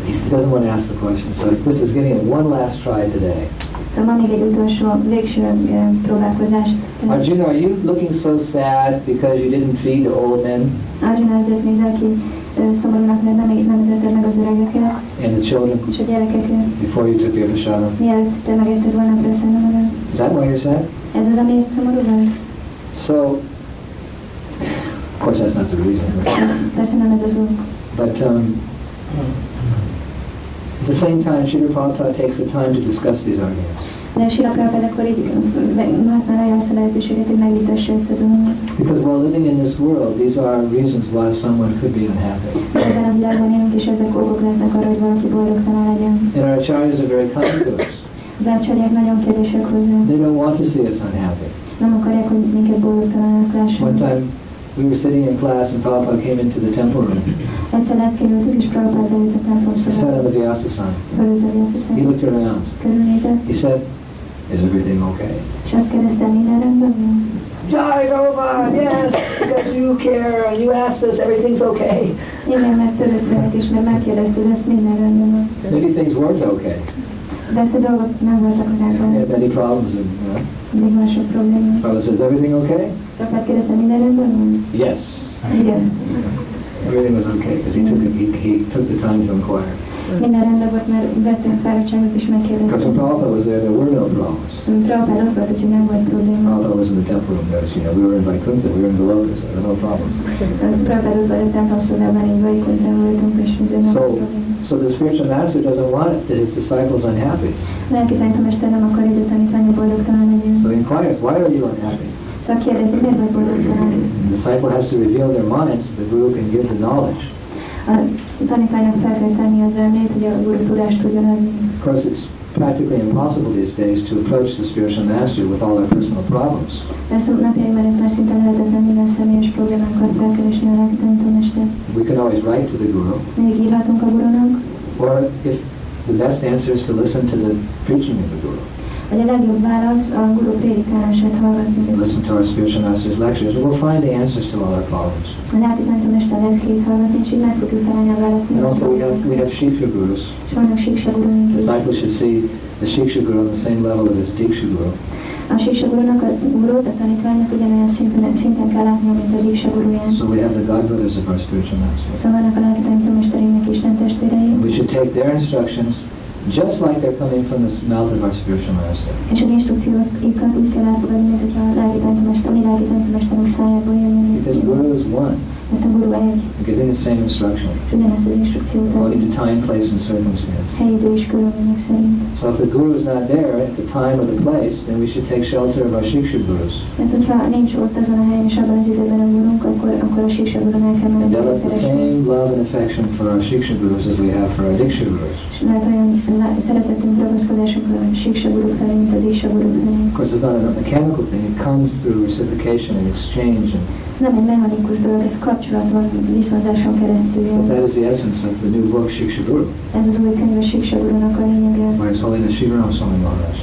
he doesn't want to ask the question. So this is getting one last try today. Szóval van még egy utolsó, végső próbálkozást. Arjuna, are you looking so sad because you didn't feed the old men Arjuna azért nézel ki szomorúnak, mert nem etetted meg az öregeket and the children és a gyerekeket, before you took your prasadam? mielőtt te megetted volna a prasadamadat. Is that why you're sad? Ez az, amiért szomorú vagy? So, of course that's not the reason. Persze nem ez az ok. But at the same time, Srila Prabhupada takes the time to discuss these arguments. De Srila Prabhupada akkor így használja azt a lehetőséget, hogy megvitassa ezt a dolgot. Because while living in this world, these are reasons why someone could be unhappy. Ebben a világban élünk, és ezek okok lehetnek arra, hogy valaki boldogtalan legyen. And our acharyas are very kind to us. Az ácsáriák nagyon kedvesek hozzá. They don't want to see us unhappy. Nem akarják, hogy minket boldogtalanak One lássanak. time, we were sitting in class and Prabhupada came into the temple room. Egyszer leckék, és Prabhupada beült a templom He sat szobába. on the Vyasa-san. Fölült a He Vyasa-san. looked around. Körülnézett, He said, is everything okay? és azt kérdezte, minden rendben van? Jai Prabhupada, yes, because you care, you asked us, everything's okay. Igen, mert törőszvelek is, mert megkérdezted, ezt minden rendben van. Many things weren't okay. De ezt a dolgok nem voltak He rendben. had many problems. And, Még van sok probléma. Prabhupada says, everything okay? Prabhupada kérdezte, minden rendben van? Yes. Igen. Everything was okay because he took the time to inquire. Minden rendben volt, mert vette a fáradtságot és Because when megkérdezte. Prabhupada was there were no problems. Prabhupada ott volt, úgyhogy nem volt probléma. Prabhupada was in the temple room. Notice, we were in Vaikuntha, we were in the lotus, there were no problems. Prabhupada ott volt a templom szobában, így Vaikuntán voltunk, és ezért nem volt probléma. So the spiritual master doesn't want his disciples unhappy. Lelki tanítómester nem akar időt tanítani, boldogtalan legyen. So he inquires, why are you unhappy? Szóval kérdezi, miért vagy boldogtalan? The disciple has to reveal their minds so the guru can give the knowledge. A tanítványnak fel kell tenni az elmét, hogy a guru tudást tudjon adni. Of course, it's practically impossible these days to approach the spiritual master with all our personal problems. Persze napjaimban ez már szinte lehetetlen minden személyes problémánkat felkeresni a lelki tanítómestert. We can always write to the guru, Még írhatunk a gurunak, or if the best answer is to listen to the preaching of the guru. vagy a legjobb válasz a guru prédikálását hallgatni. Listen to our spiritual master's lectures, and we'll find the answers to all our problems. A lelki tanítómester leckéit hallgatni, és így meg fogjuk találni a választ. And also we have Shiksha gurus. És vannak Shiksha guruink is. Disciples should see the Shiksha guru on the same level as his Diksha guru. A Shiksha gurunak, a gurút, a tanítványnak ugyanolyan szinten kell látnia, mint a Diksha guruján. So we have the godbrothers of our spiritual master. Szóval vannak a lelki tanítómestereinek Isten testvérei. We should take their instructions just like they're coming from the mouth of our spiritual master. És az instrukcióikat úgy kell elfogadni, mint hogyha a lelki tanítómesterünk szájából jönni. Because Guru is one, Mert a guru egy, giving the same instruction, és ugyanezt az instrukciót according ad, to time, place, and circumstance. helyi idő és körülmények szerint. So if the Guru is not there at the time or the place, then we should take shelter of our Shiksha gurus. Mert hogyha nincs ott azon a helyen és abban az időben a gurunk, akkor a Shiksha gurun el kell And menni. develop the same love and affection for our Shiksha gurus as we have for our Diksha gurus. És lehet olyan szeretetünk, ragaszkodásunk a Shiksha guruk felé, mint a Diksha guruk felé. Of course, it's not a mechanical thing. It comes through reciprocation and exchange. And Nem egy mechanikus dolog, ez kapcsolaton, viszonzáson keresztül but jön. that is the essence of the new book, Shiksha Guru, Ez az új könyv a Shiksha gurunak a lényege. by His Holiness Shivaram Swami Maharaj.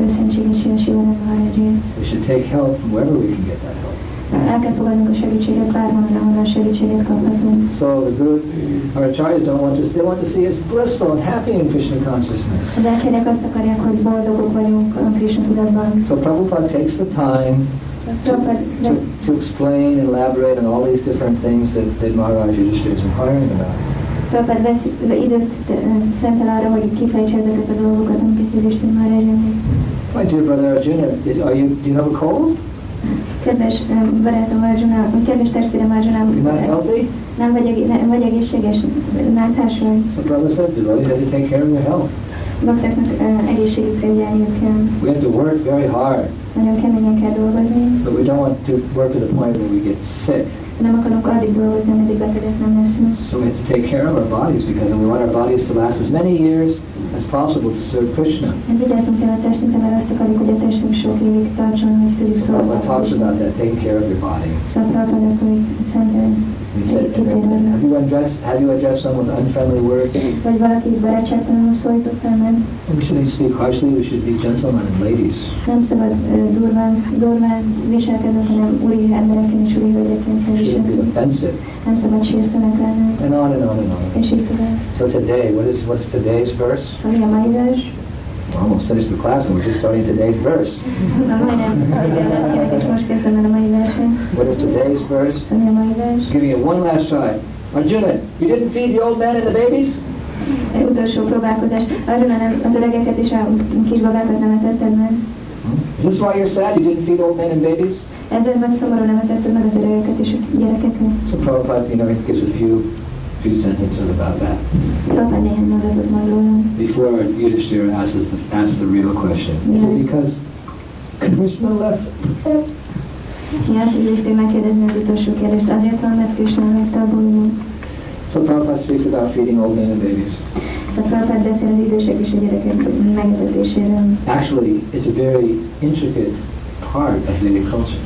Őszentséges Shivaram Maharajé. We should take help from wherever we can get that help. El kell fogadnunk a segítséget bárhonnan, ahonnan segítséget kaphatunk. So the Guru, our acharyas don't want us, they want to see us blissful and happy in Krishna consciousness. Az elcsérek azt akarják, hogy boldogok vagyunk a Krishna tudatban. So Prabhupada takes the time to explain and elaborate on all these different things that Maharaj Yudhishthira is inquiring about. Prabhupada vesz időt szentel arra, hogy kifejtse ezeket a dolgokat, amiket Yudhishthira Maharaj említ. My dear brother Arjuna, do you have a cold? Kedves barátom Arjuna, kedves testvérem Arjuna, You're not healthy? nem vagy egészséges, nántás vagy. So Prabhupada said, you have to take care of your health. Baktáknak egészségükre ügyelniük kell. We have to work very hard Nagyon keményen kell dolgozni. But we don't want to work to the point where we get sick. Nem akarunk addig dolgozni, ameddig betegek nem leszünk. So we have to take care of our bodies because we want our bodies to last as many years as possible to serve Krishna. Vigyázzunk kell a testünkre, mert azt akarjuk, hogy a testünk sok évig tartson, hogy tudjuk So Prabhupada szolgálni. talks about that, taking care of your body. Szóval Prabhupada, hogy szenten He said, have you addressed someone with unfriendly words? vagy valaki barátságtalanul szólítottál meg. We shouldn't speak harshly, we should be gentlemen and ladies. Nem szabad durván viselkednünk, hanem úri emberekként és úri hölgyekként kell Shouldn't be viselkednünk. offensive. Nem szabad sértőnek lennünk. And on and on and on. És így tovább. So today, what's today's verse? Szóval mi a mai vers? We're almost finished the class and we're just starting today's verse. Majdnem idézett és most kezdtem el a mai versen. What is today's verse? Szóval mi a mai vers? Giving it one last try. Arjuna, you didn't feed the old man and the babies? Egy utolsó próbálkozás. Arjuna, nem, az öregeket és a kisbabákat nem etetted meg. Is this why you're sad? You didn't feed old men and babies? Ezért vagy szomorú, nem etetted meg az öregeket és a gyerekeket. So Prabhupada, he gives a few sentences about that. Prabhupada néhány mondatot mond róla. Before Yudhishthira asks the real question. Is it because Krishna left? Miért Yudhishthira megkérdezni az utolsó kérdést? Azért van, mert Krishna hagyta a bolygót. So Prabhupada speaks about feeding old men and babies. Tehát Prabhupada beszél az idősek és a gyerekek megetetéséről. Actually, it's a very intricate part of Vedic culture.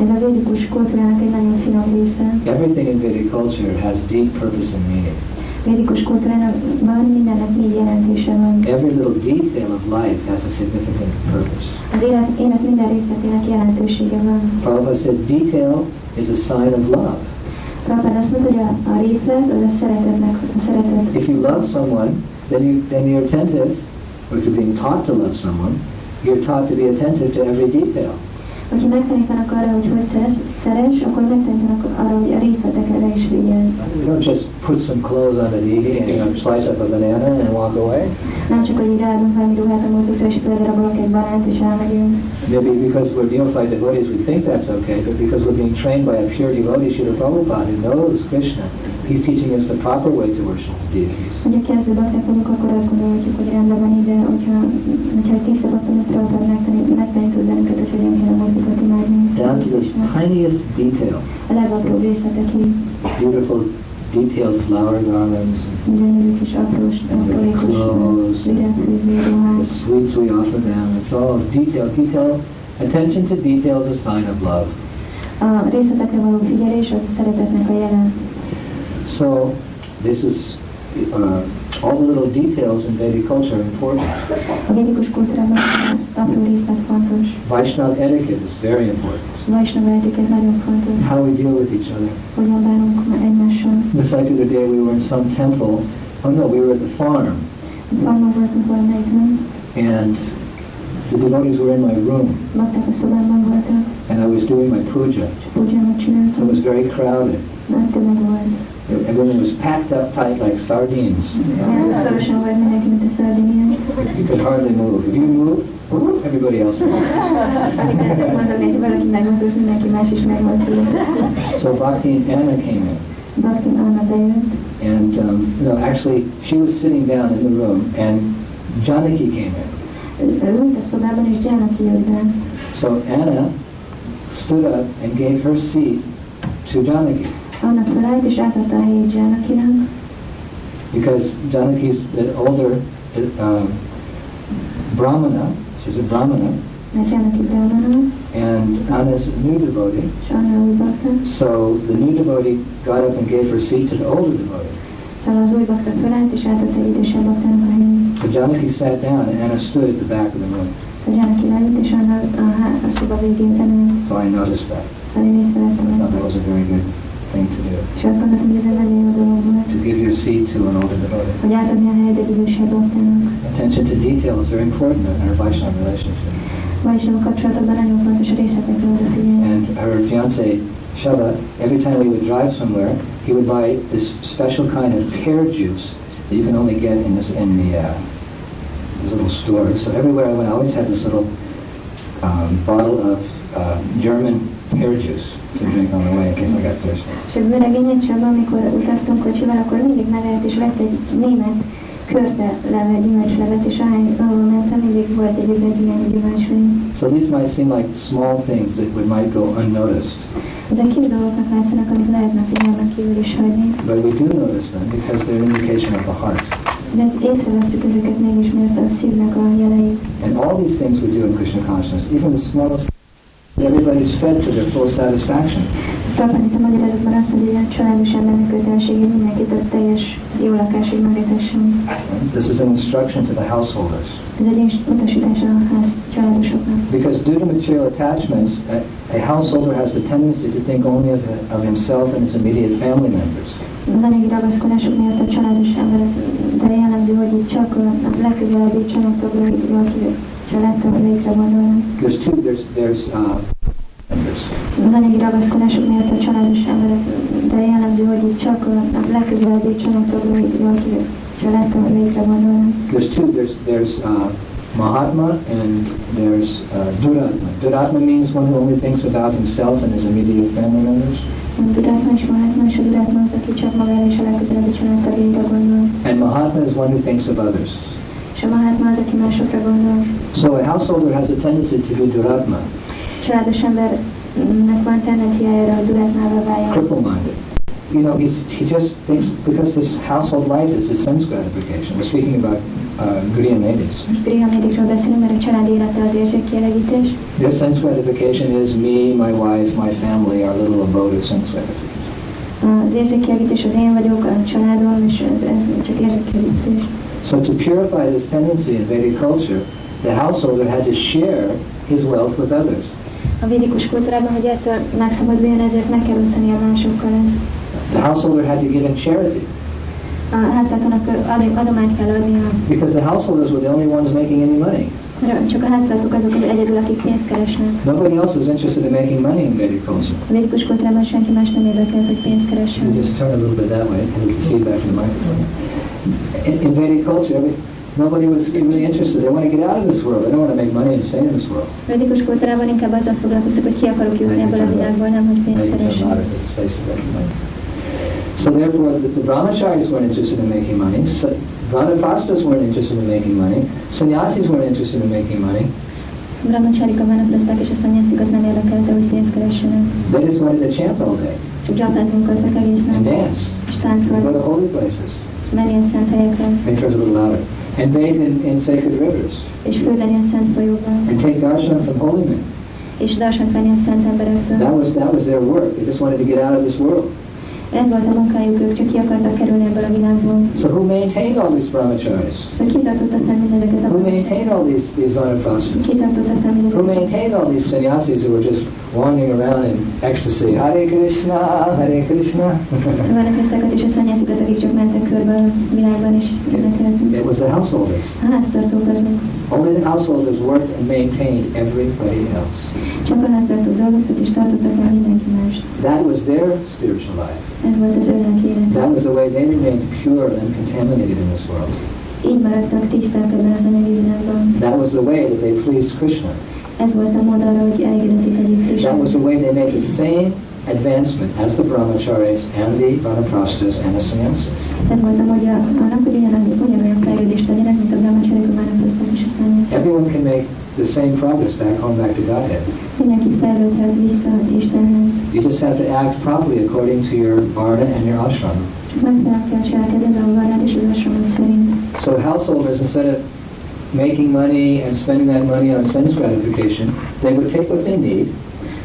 Ez a védikus kultúrának egy nagyon finom része. Everything in Vedic culture has deep purpose and meaning. Védikus kultúrának van, mindennek mély jelentése van. Every little detail of life has a significant purpose. Az élet minden részletének jelentősége van. Prabhupada said detail is a sign of love. Prabhupada azt mondta, hogy a részlet az a szeretetnek, a szeretet. If you love someone, then you're attentive, or if you're being taught to love someone, you're taught to be attentive to every detail. Hogyha megtanítanak arra, hogy szeress, akkor megtanítanak arra, hogy a részletekre is figyelj. You don't just put some clothes on the TV and slice up a banana and walk away. Nem csak, hogy ráadunk valami ruhát a mozdultra, és ledarabolok egy banánt, és elmegyünk. Maybe because we're neophyte devotees, we think that's okay, but because we're being trained by a pure devotee, Srila Prabhupada, who knows Krishna, he's teaching us the proper way to worship the deities. Hogyha kezdő bakták vagyunk, akkor azt gondolhatjuk, hogy rendben van ide, hogyha egy tiszta baktának Prabhupada megtanított bennünket, hogy hogyan kell a mozdultat imádni. Down to the tiniest detail. A legapróbb részletekig. Beautiful detailed flower garlands, Gyönyörű kis aprós, aprólékos virágfűző ruhák. the sweets we offer them, it's all detail. Attention to detail is a sign of love. A részletekre való figyelés az a szeretetnek a jelen. So this is all the little details in Vedic culture are important. A védikus kultúrában az apró részlet fontos. Vaishnava etiquette is very important. Vaishnava etiket nagyon fontos. How we deal with each other. Hogyan bánunk egymással. Just like the other day we were in some temple. Oh no, we were at the farm. A farmon voltunk valamelyikben. And the devotees were in my room. Bakták a szobámban voltak. And I was doing my puja. Pujámat So csináltam. it was very crowded. Nagy tömeg volt. Everyone was packed up tight like sardines. Szorosan volt mindenki, mint a szardiniák. You could hardly move. If you move, everybody else moves. Mozogni, hogy valaki megmozdult, mindenki más is megmozdult. So Bhakti and Anna came in. Bhakti Anna bejött. And, actually, she was sitting down in the room, and Janaki came in. Ő ült a szobában, és Janaki jött be. So Anna stood up and gave her seat to Janaki. Anna felállt, és átadta a helyét Janakinak. Because Janaki's the older Brahmana, she's a Brahmana, Mert Janaki brahmana, and Anna's a new devotee. és Anna új bakta. So the new devotee got up and gave her seat to the older devotee. Szóval az új bakta felállt, és átadta egy idősebb baktának a helyét. So Janaki sat down and Anna stood at the back of the room. Szóval Janaki leült, és Anna a szoba végén ült. So I noticed that. Szóval én észrevettem I thought that ezt. was a very good thing to do. És azt gondoltam, hogy ez egy nagyon jó dolog volt, To give your seat to an older devotee. hogy átadni a helyet egy idősebb baktának. Attention to detail is very important in our Vaishnava relationship. Vaishnava kapcsolatokban nagyon fontos a részletekre odafigyelni. And her fiancé, Shava, every time we would drive somewhere, he would buy this special kind of pear juice that you can only get in this little store. So everywhere I went, I always had this little bottle of German pear juice to drink on the way in case I got thirsty. És az öregények Csaba, amikor utaztunk kocsival, akkor mindig megállt és vett egy német körte gyümölcslevet, és ahol mentem, mindig volt egy ilyen gyümölcslev. So these might seem like small things that might go unnoticed. Ezek kis dolgoknak látszanak, amik lehetnek figyelmen kívül is hagyni. But we do notice them because they're an indication of the heart. De észreveszünk ezeket mégis, mert a szívnek a jelei. And all these things we do in Krishna consciousness, even the smallest, everybody's fed to their full satisfaction. Prabhupád a magyarázatban azt mondja, hogy a családos embernek kötelességét mindenkit a teljes jó lakásig megetessen. This is an instruction to the householders. Ez egy utasítás a ház családosoknak. Because due to material attachments, a householder has the tendency to think only of himself and his immediate family members. Az anyagi ragaszkodások miatt a családos emberekre jellemző, hogy itt csak a legközelebbi családtagjaikra gondolnak. There's members. Az anyagi ragaszkodások miatt a családos emberekre jellemző, hogy itt csak a legközelebbi családtagjaikra gondolnak. There's Mahatma and there's Duratma. Duratma means one who only thinks about himself and his immediate family members. Duratma és Mahatma, és a Duratma az, aki csak magára és a legközelebbi családtagjaira gondol. And Mahatma is one who thinks of others. És a Mahatma az, aki másokra gondol. So a householder has a tendency to be Duratma. Családos embernek van tendenciájára, hogy Duratmává váljon. Cripple-minded. You know, he just thinks, because his household life is his sense gratification. We're speaking about Griya Medis. Most Griya Medisről beszélünk, mert a család élete az érzékkielegítés. Their sense gratification is me, my wife, my family, our little abode of sense gratification. Az érzékkielegítés az én vagyok, a családom, és ez csak érzékkielegítés. So to purify this tendency in Vedic culture, the householder had to share his wealth with others. A védikus kultúrában, hogy ettől megszabaduljon, ezért meg kell osztani a másokkal ezt. The householder had to give in charity. A háztartónak adományt kell adnia. Because the householders were the only ones making any money. Csak a háztartók azok egyedül, akik pénzt keresnek. Nobody else was interested in making money in Vedic culture. A védikus kultúrában senki más nem érdekelt, hogy pénzt keressen. You just turn a little bit that way, because it's the feedback from the microphone. In Vedic culture, nobody was really interested. They want to get out of this world. They don't want to make money and stay in this world. Védikus kultúrában inkább azzal foglalkoztak, hogy ki akarok jutni ebből a világból, nem hogy pénzt keressen. So therefore, the brahmacharis weren't interested in making money. Vanaprasthas weren't interested in making money. Sannyasis weren't interested in making money. Brahmacharika, vanapraszták és a szannyászikat nem érdekelte, hogy pénzt keressenek. They just wanted to chant all day. Csak gyaplázni egész nap. And dance. És táncolni. Go to holy places. Menni a szent helyekre. Make yours a little louder. And bathe in sacred rivers. És fürledni a szent folyóban. And take darshan from holy men. És darsant venni a szent emberektől. That was their work. They just wanted to get out of this world. Ez volt a munkájuk, ők csak ki akartak kerülni ebből a világból. So who maintained all these brahmacharis? Szóval ki tartotta fenn mindezeket a Who maintained all these vanaprasthas? Ki tartotta fenn mindezeket? Who maintained all these sannyasis who were just wandering around in ecstasy? Hare Krishna, Hare Krishna. A vanaprasztákat és a szannyászikat, akik csak mentek körbe a világban is énekeltek. It was the householders. A háztartók azok. Only the householders worked and maintained everybody else. Csak a háztartók dolgoztak és tartottak el mindenki más. That was their spiritual life. Ez volt az őrnek élete. That was the way they remained pure and uncontaminated in this world. Így maradtak tiszták ebben az anyagi világban. That was the way that they pleased Krishna. Ez volt a mód arra, hogy elégedették együtt Krishna. That was the way they made the same advancement as the brahmacharis and the vanaprasthas and the sannyasis. Ez volt a módja annak, hogy ugyanolyan fejlődést tegyenek, mint a brahmacharik, a vanapraszták és a sannyasis. Everyone can make the same progress back home, back to Godhead. Mindenki fejlődhet vissza Istenhez. You just have to act properly according to your varna and your ashrama. Csak megfelelően kell cselekedni a varnád és az asramok szerint. So householders, instead of making money and spending that money on sense gratification, they would take what they need.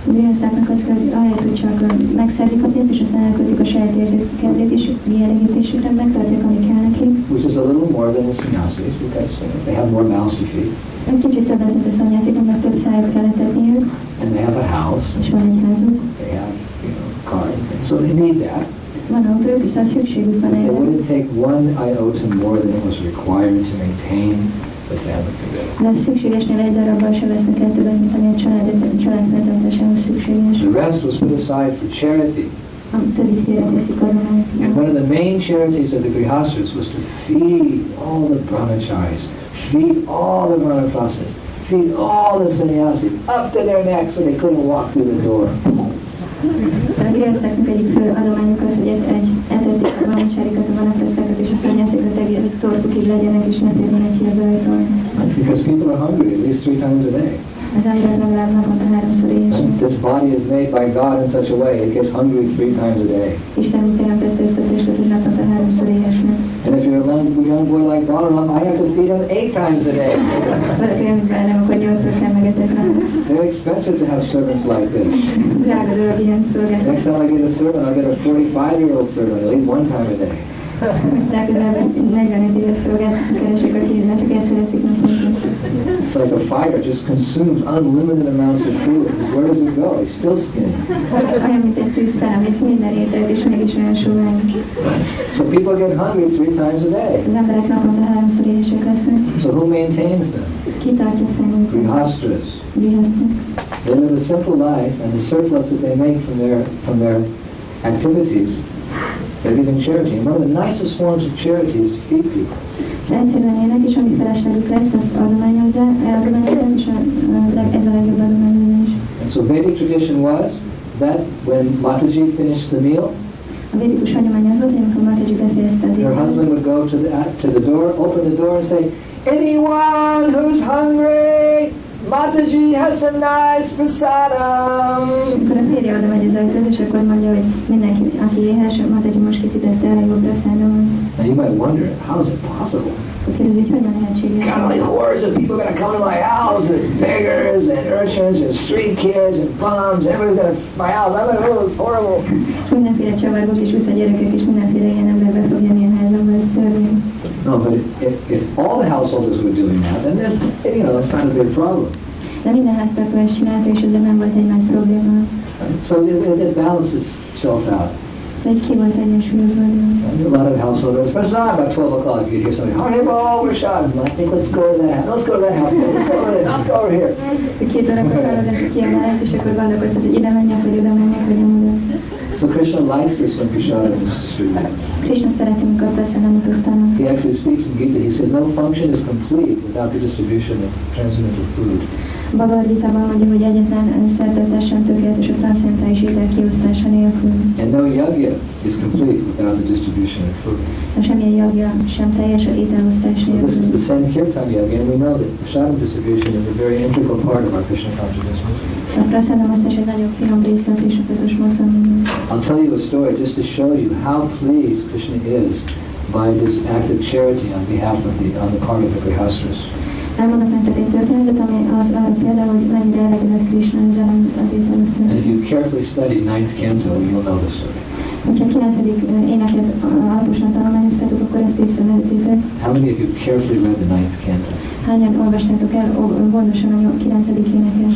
A bűnöztáknak az kell, hogy ahelyett, hogy csak megszerzik a pénzt, és aztán elköltik a saját érzékelését és kielégítésükre, megtartják, ami kell nekik. Which is a little more than the sannyasis, because they have more mouths to feed. Egy kicsit többet, mint a szannyászik, mert több szájat kell etetniük. And they have a house. És van egy házuk. They have, car. So they need that. Van autójuk, és az szükségük van They erre. wouldn't take one iota more than it was required to maintain the family together. De a szükségesnél egy darabbal se vesznek el többet, mint ami a család fenntartásához szükséges. The rest was put aside for charity. A többit félreteszik adományt. And one of the main charities of the Grihastas was to feed all the brahmacharis, feed all the vanaprasthas, feed all the sannyasis up to their necks so they couldn't walk through the door. Szóval éreztek nekünk egyik fő adományuk az, hogy etették a valamisárikat, a manifestákat és a szanyászikat egy tortukig legyenek és ne térjenek ki az ajtón. Because people are hungry at least 3 times a day. Az emberek legalább naponta 3-szor éhesek. This body is made by God in such a way it gets hungry 3 times a day. Isten úgy teremtette ezt a testet, hogy naponta 3-szor éhes lesz. And if you're a young boy like Balaram, I have to feed him 8 times a day. Valaki olyan nem, akkor 8-szor kell megetetnem. Very expensive to have servants like this. Drága dolog ilyen szolgáltatni. Next time I get a servant, I'll get a 45-year-old servant at least 1 time a day. Legközelebb 45 éves szolgát keresek, aki csak egyszer eszik naponta. It's like a fighter just consumes unlimited amounts of food. Because where does it go? He's still skinny. Olyan, mint egy tűzfel, amit minden ételt, és mégis olyan sovány. So people get hungry 3 times a day. Az emberek naponta 3-szor éhesek lesznek. So who maintains them? Ki tartja fenn őket? Grihastras. Grihasztok. They live a simple life, and the surplus that they make from their activities, they give in charity. And one of the nicest forms of charity is to feed people. Egyszerűen élnek, és amit feleslegük lesz, azt adományozzák, és ez a legjobb adományozás. And so Vedic tradition was that when Mataji finished the meal, a védikus hagyomány az volt, hogy amikor Mataji befejezte az her husband would go to the door, open the door and say, "Anyone who's hungry, Mataji has a nice prasadam." Akkor a férje oda megy az ajtóhoz, és akkor mondja, hogy mindenki, aki éhes, Mataji most készítette el a jó prasadamot. Now you might wonder, how is it possible? Kérdezi, hogy hogyan lehetséges? Got all these hordes of people going to come to my house, and beggars, and urchins, and street kids, and bums, everybody's going to my house. I'm like, oh, it's horrible. Mindenféle csavargók és utcagyerekek és mindenféle ilyen emberbe fog jönni a házamba, ez szörnyű. No, but if all the householders were doing that, then it's not a big problem. De minden háztartó ezt csinálta, és ezzel nem volt egy nagy probléma. So it balances itself out. Szóval ki volt egyensúlyozva. A lot of householders, but it's not about 12 o'clock. You hear somebody, hurry up, oh, we're shot. I think let's go to that house. Let's go to that house. Let's go over here. 2 órakor feladott ki a mellett, és akkor gondolkodsz, hogy ide menjek, vagy oda menjek, vagy oda. So Krishna likes this when Prasada is distributed. Krishna szereti, amikor prasadamot osztanak. He actually speaks in Gita. He says no function is complete without the distribution of transcendental food. Bhagavad Gita-ban mondja, hogy egyetlen szertartás sem tökéletes a transzcendentális étel kiosztása nélkül. And no yajna is complete without the distribution of food. Semmilyen yagya sem teljes az ételosztás So nélkül. this is the Sankirtan yajna, and we know that prasadam distribution is a very integral part of our Krishna consciousness. A prasadam-osztás egy nagyon finom része a Krishna tudatos mozgalomnak. I'll tell you a story just to show you how pleased Krishna is by this act of charity on behalf of on the part of the Grihastras. Elmondok nektek egy történetet, ami az például, hogy mennyire elegedett Krishna ezzel az ételosztás. And if you carefully study 9th canto, you'll know the story. Hogyha a 9. éneket alaposan tanulmányoztátok, akkor ezt észrevehetitek. How many of you carefully read the 9th canto? Hányan olvastátok el gondosan a 9. éneket?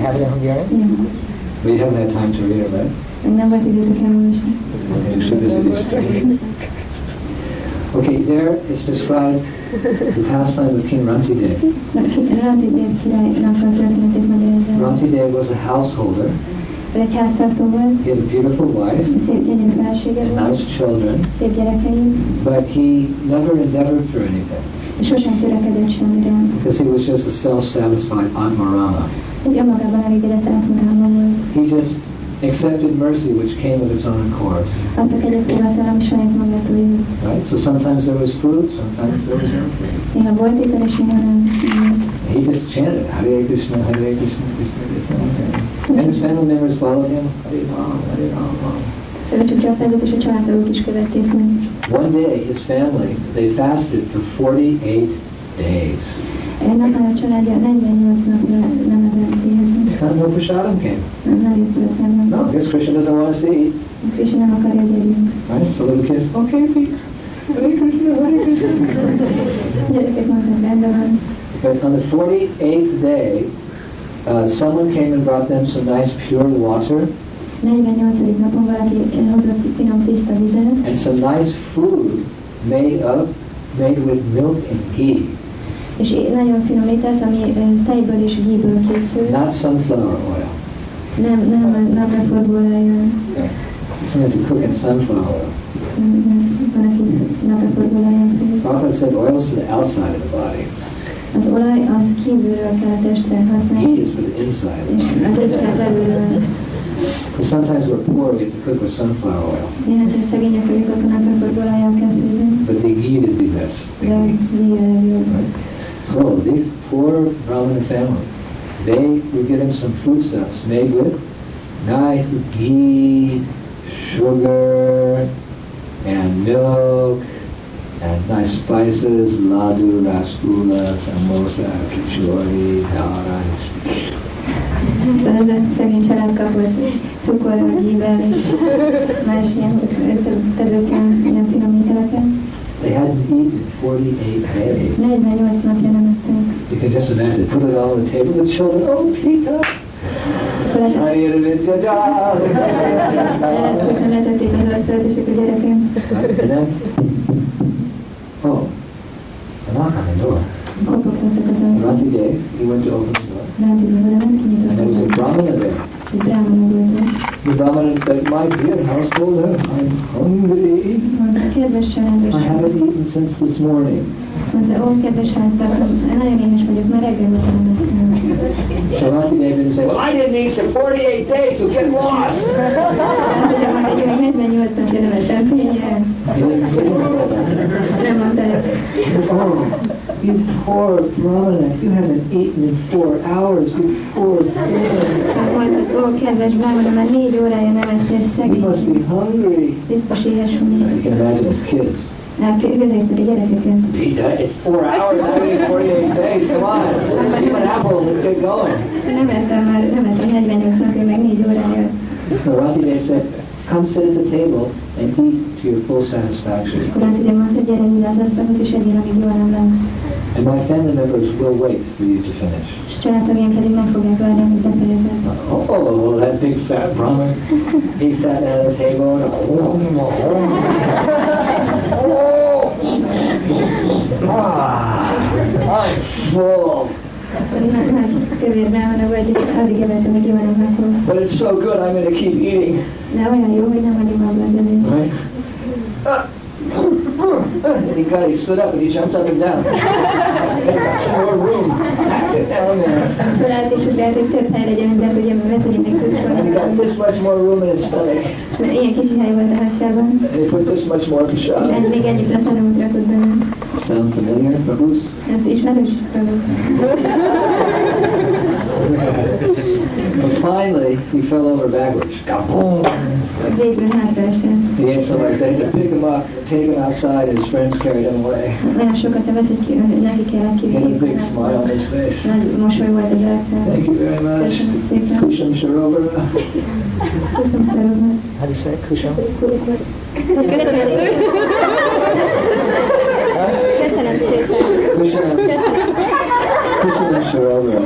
Have it in Hungarian? Igen. But you haven't had time to read it, right? Nem volt időtök elolvasni. Okay, so this is okay, there is described the pastime of King Rantidev. Rantidev királynak a történetét magyarázza. Rantidev was a householder. Ő egy háztartó volt. He had a beautiful wife. Szép gyönyörű felesége And volt. nice children. Szép gyerekei. But he never endeavored for anything. És sosem törekedett semmire. Because he was just a self-satisfied Atmarama. Úgy önmagában elégedett átmagáma volt. He just accepted mercy which came of its own accord. Azt a kegyet fogadta, ami saját magától jött. Right? So sometimes there was fruit, sometimes there was no fruit. Néha volt étel, és néha nem. He just chanted, Hare Krishna, Hare Krishna, Krishna Krishna, Hare Hare. And his family members followed him, Hare Ram, Hare Ram, Ram. Ő csak gyakorlatilag, és a családtagok is követték meg. One day, his family, they fasted for 48 days. Egy napon a családja 48 napra nem evett éhezni. And no prasadam came. Nem jött a szemben. No, I guess Krishna doesn't want us to eat. Krishna nem akarja, hogy együnk. Right? So little kids, okay, feet. Hare Krishna, Hare Krishna. Gyerekek mondták, rendben van. But on the 48th day, someone came and brought them some nice pure water 48. napon valaki hozott finom tiszta vizet, and some nice food made with milk and ghee. és nagyon finom ételt, ami tejből és ghee-ből készül. Not sunflower oil. Nem napraforgóolajjal. Something to cook in sunflower oil. Van, aki napraforgóolajjal főz. Prabhupada said oil is for the outside of the body. Az olaj az kívülről kell a testre használni, Ghee is for the inside. és az étel belülről sometimes we're poor, we have to cook with sunflower oil. Néhányszor szegények vagyunk, akkor nem olajjal kell főzni. But the ghee is the best. The ghee. Right? So these poor Brahmana family, they were getting some foodstuffs made with nice ghee, sugar, and milk, and nice spices, ladu, rasgulla, samosa, kachori, dara. Szóval ez a szegény család kapott cukorral, ghee-vel és más ilyen összetevőkkel, ilyen finom ételeket. They hadn't eaten 48 days. 48 napja nem ettek. You can just imagine, put it all on the table, the children, oh, Pika! Letették az asztalt, és akkor gyerekem. And then, oh, a knock on the door. Kopogtattak az asztalt. Rati Dev, he went to open the door. Rati Dev oda ment, kinyitott And az there was a asztalt. Brahmana there. Egy Brahmana volt. The Brahmana said, my dear householder, I'm hungry. Mondta, kedves családos. I haven't eaten since this morning. Mondta, ó, kedves háztartom, nagyon éhes vagyok, már reggel után ettem. So Rati Dev didn't say, well, I didn't eat for 48 days, so get lost. Ugye mondta, hogy 48 napja nem ettem, figyelj. He didn't say that. Nem mondta ezt. Oh, you poor Brahmana, you haven't eaten in 4 hours, you poor thing. Szóval mondta, ó, kedves Brahmana, már 4 órája nem ettél, You szegény. must be hungry. Biztos éhes vagyok. You can imagine his kids. Képzeljétek a gyerekeket. Pizza, it's 4 hours, I mean 48 days, come on. Give an apple, let's get going. Nem ettem 48 napja, meg 4 órája. So Rati Dev said, come sit at the table and eat to your full satisfaction. Akkor Rati Dev mondta, gyere ide az asztalhoz, és egyél, amíg jól nem lesz. And my family members will wait for you to finish. És családtagjaim pedig meg fogják várni, amíg befejezed. Oh, that big fat Brahmin, he sat down at the table and I'm full. Akkor nagy kövér Brahmana vagy, és addig emeltem, hogy jól nem megfog. But it's so good, I'm going to keep eating. De olyan jó, hogy nem hagyom abba az előtt. Right? He stood up and he jumped up and down. They got some more room. Packed it down there. Fölállt és ugrált, hogy több hely legyen, de hogy mert hogy még And he got this much more room in his stomach. mert ilyen kicsi hely volt a hásában. And he put this much more És prasad. még ennyit leszanomot rakott benne. Sound familiar, Prabhus? Ez ismerős? But finally, he fell over backwards. Kaboom! Végül hátraesett. He ate so much they had to pick him up, take him outside, his friends carried him away. Olyan sokat evett, hogy neki kellett He had a big kivinni. smile on his face. Nagy mosoly volt az arcán. Thank you very much. Köszönöm szépen. Kusham Sharobara. Köszönöm szépen. How do you say it? Kusham? Köszönöm szépen. Köszönöm szépen. Kusham. Kusham Sharobara.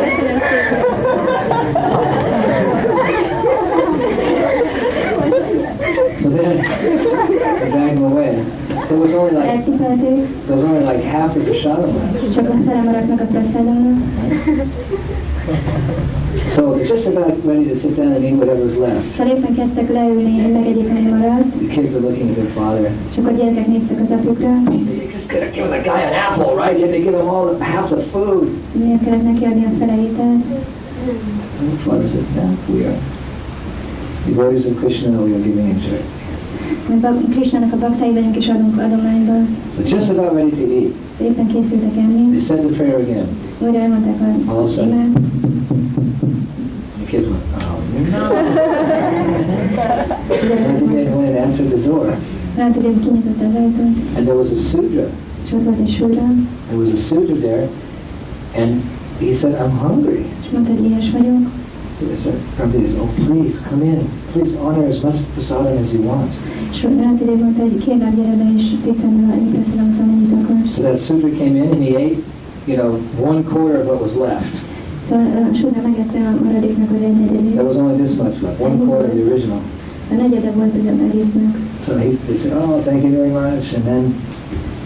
Köszönöm szépen. So then, they dragged him away. There was only like half of the shadow left. Csak a fele maradt meg a praszádomnak. So they're just about ready to sit down and eat whatever's left. Szóval éppen kezdtek leülni, hogy megegyék, ami maradt. The kids are looking at their father. És akkor a gyerekek néztek az apukra. You just gotta give the guy an apple, right? You have to give him all half the food. Miért kellett neki adni a fele ételt? And the father said, no, we are devotees of Krishna, we are giving him charity. Mert Krishnának a baktái vagyunk, és adunk adományba. So just about ready to eat. Éppen készültek enni. They said the prayer again. Újra elmondták az imát. The kids went, oh no. And they went and answered the door. Rati Dev kinyitotta az ajtót, And there was a sudra. és ott volt egy sudra, There was a sudra there. And he said, I'm hungry. és mondta, hogy éhes vagyok. So they said, Prabhupada, oh please, come in. Please honor as much prasadam as you want. És Rati Dev mondta, hogy kérlek, gyere be, és tisztelni annyi prasadamot, amennyit akarsz. So that sudra came in and he ate, 1/4 of what was left. Szóval a sudra megette a maradéknak az egynegyedét. There was only this much left, 1/4 of the original. A negyede volt az egésznek. So they said, oh, thank you very much. And then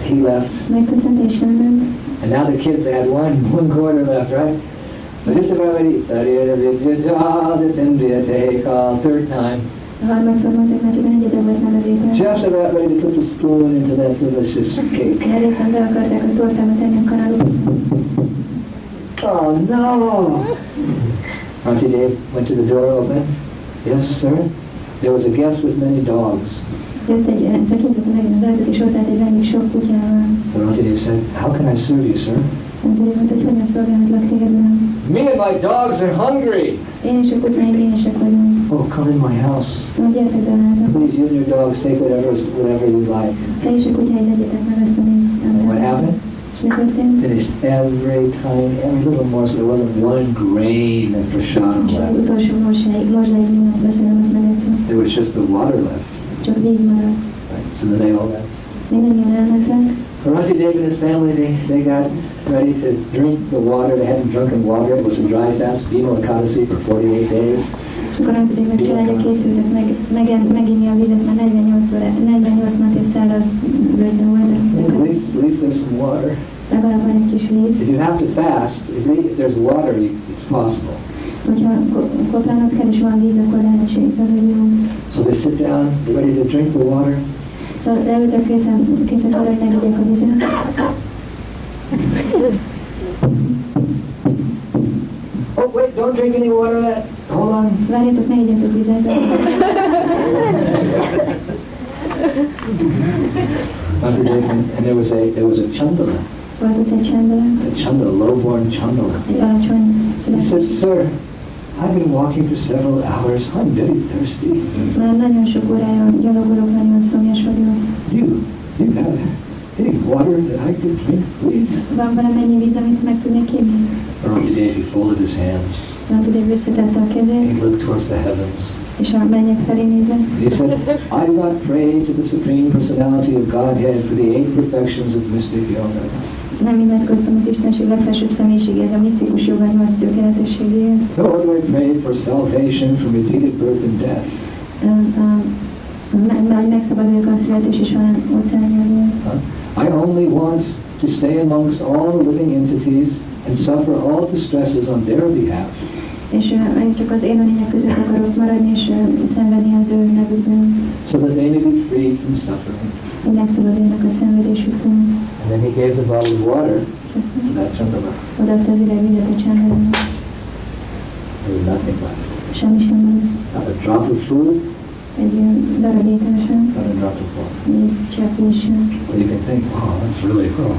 he left. Megköszönte és elment. And now the kids had 1/4 left, right? But just about ready. Third time. A harmadszor mondták, már csak a negyede volt már az étel. Just about ready to put the spoon into that delicious cake. Mert éppen be akarták a tortámat tenni a kanalba. Oh no! Auntie Dave went to the door open. Yes, sir. There was a guest with many dogs. Jött egy kinyitotta meg az ajtót, és ott állt egy vendég sok kutyával. So Auntie Dave said, how can I serve you, sir? Auntie Dave mondta, hogy hogyan szolgálhatlak téged, uram? Me and my dogs are hungry. Én és a kutyáim éhesek vagyunk. Oh, come in my house. Gyertek be a házam. Please, you and your dogs take whatever you like. Te és a kutyáid egyetek meg azt, amit And what happened? És mi történt? Finished every little morsel. There wasn't one grain of prashadam És az left. utolsó morzsáig mindent beszélmet megettünk. There was just the water left. Csak víz maradt. Right? So then they all left. Mindannyian elmentek. Auntie Dave and his family, they got ready to drink the water. They hadn't drunken water. It was a dry fast, Bhima Ekadasi, for 48 days. És akkor Auntie Dave meg családja készültek meginni a vizet, mert 48 nap és száraz bőjtön voltak. At least there's some water. Legalább van egy kis víz. If you have to fast, if there's water, it's possible. Hogyha kopálnod kell és van víz, akkor lehetséges, az úgy jó. So they sit down, they're ready to drink the water. Szóval leültek készen arra, hogy megígyek a vizet. Oh, wait, don't drink any water yet. Hold on. Várjatok, ne ígyetek vizet. And there was a chandala. Volt ott egy chandala. A chandala, low-born chandala. Egy alacsony He said, születés. sir, I've been walking for several hours. I'm very thirsty. Már nagyon sok órája gyalogolok, nagyon szomjas vagyok. You have any water that I could drink, please? Van valamennyi víz, amit meg tudnék kérni? Around today he folded his hands. Már tudod, visszatette a kezét, He looked towards the heavens. és a mennyek felé nézett. He said, I do not pray to the Supreme Personality of Godhead for the 8 perfections of mystic yoga. Nem imádkoztam az Istenség legfelsőbb személyiségéhez, a misztikus joga 8 tökéletességéhez. Nor do I pray for salvation from repeated birth and death. Megszabaduljuk a születés és halál óceánjából. I only want to stay amongst all the living entities and suffer all the stresses on their behalf. És én csak az élőlények között akarok maradni és szenvedni az ő nevükben. So that they may be freed from suffering. Hogy megszabaduljanak a szenvedésüktől. And then he gave the bottle of water to that chandala. Odaadta az üveg vizet a csandának. There was nothing left. Semmi sem van. Not a drop of food, Egy darab étel sem. not a drop of water. Egy csepp víz sem. Well, you can think, wow, that's really cool.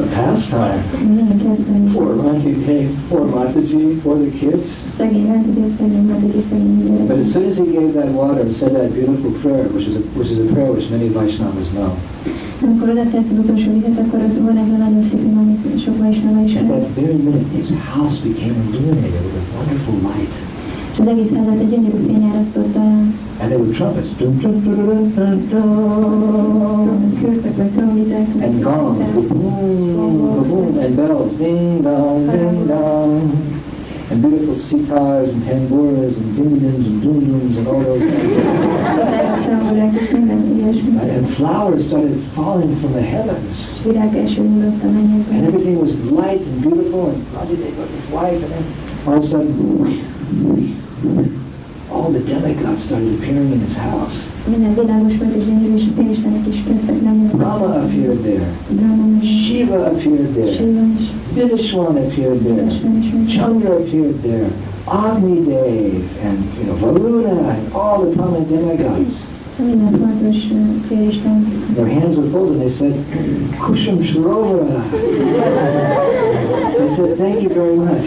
A pastime. Milyen kedves. Poor Auntie Dave, poor Mataji, for the kids. Szegény Auntie, szegény Mataji, szegény gyerek. But as soon as he gave that water and said that beautiful prayer, which is a prayer which many Vaishnavas know, Amikor odaadta ezt az utolsó vizet, akkor ott van ez a nagyon szép ima, amit sok Vaisnava is at that very minute his house became illuminated with a wonderful light. És az egész házat egy gyönyörű fény árasztotta el. And there were trumpets, dum, dum, dum, dum, dum, dum, Kürtek vagy trombiták. and gongs, boom, boom, and bells, ding dong, ding dong, and beautiful sitars and tambours and ding-dings and dum-dums and all those things. And flowers started falling from the heavens. And everything was light and beautiful, and Auntie Dave got his wife, and then all of a sudden, all the demigods started appearing in his house. Rama appeared there. Shiva appeared there. Vivishwan appeared there. Chandra appeared there. Agni Dev and Varuna and all the prominent demigods. Their hands were folded and they said, Kusham Shrovara. They said, thank you very much.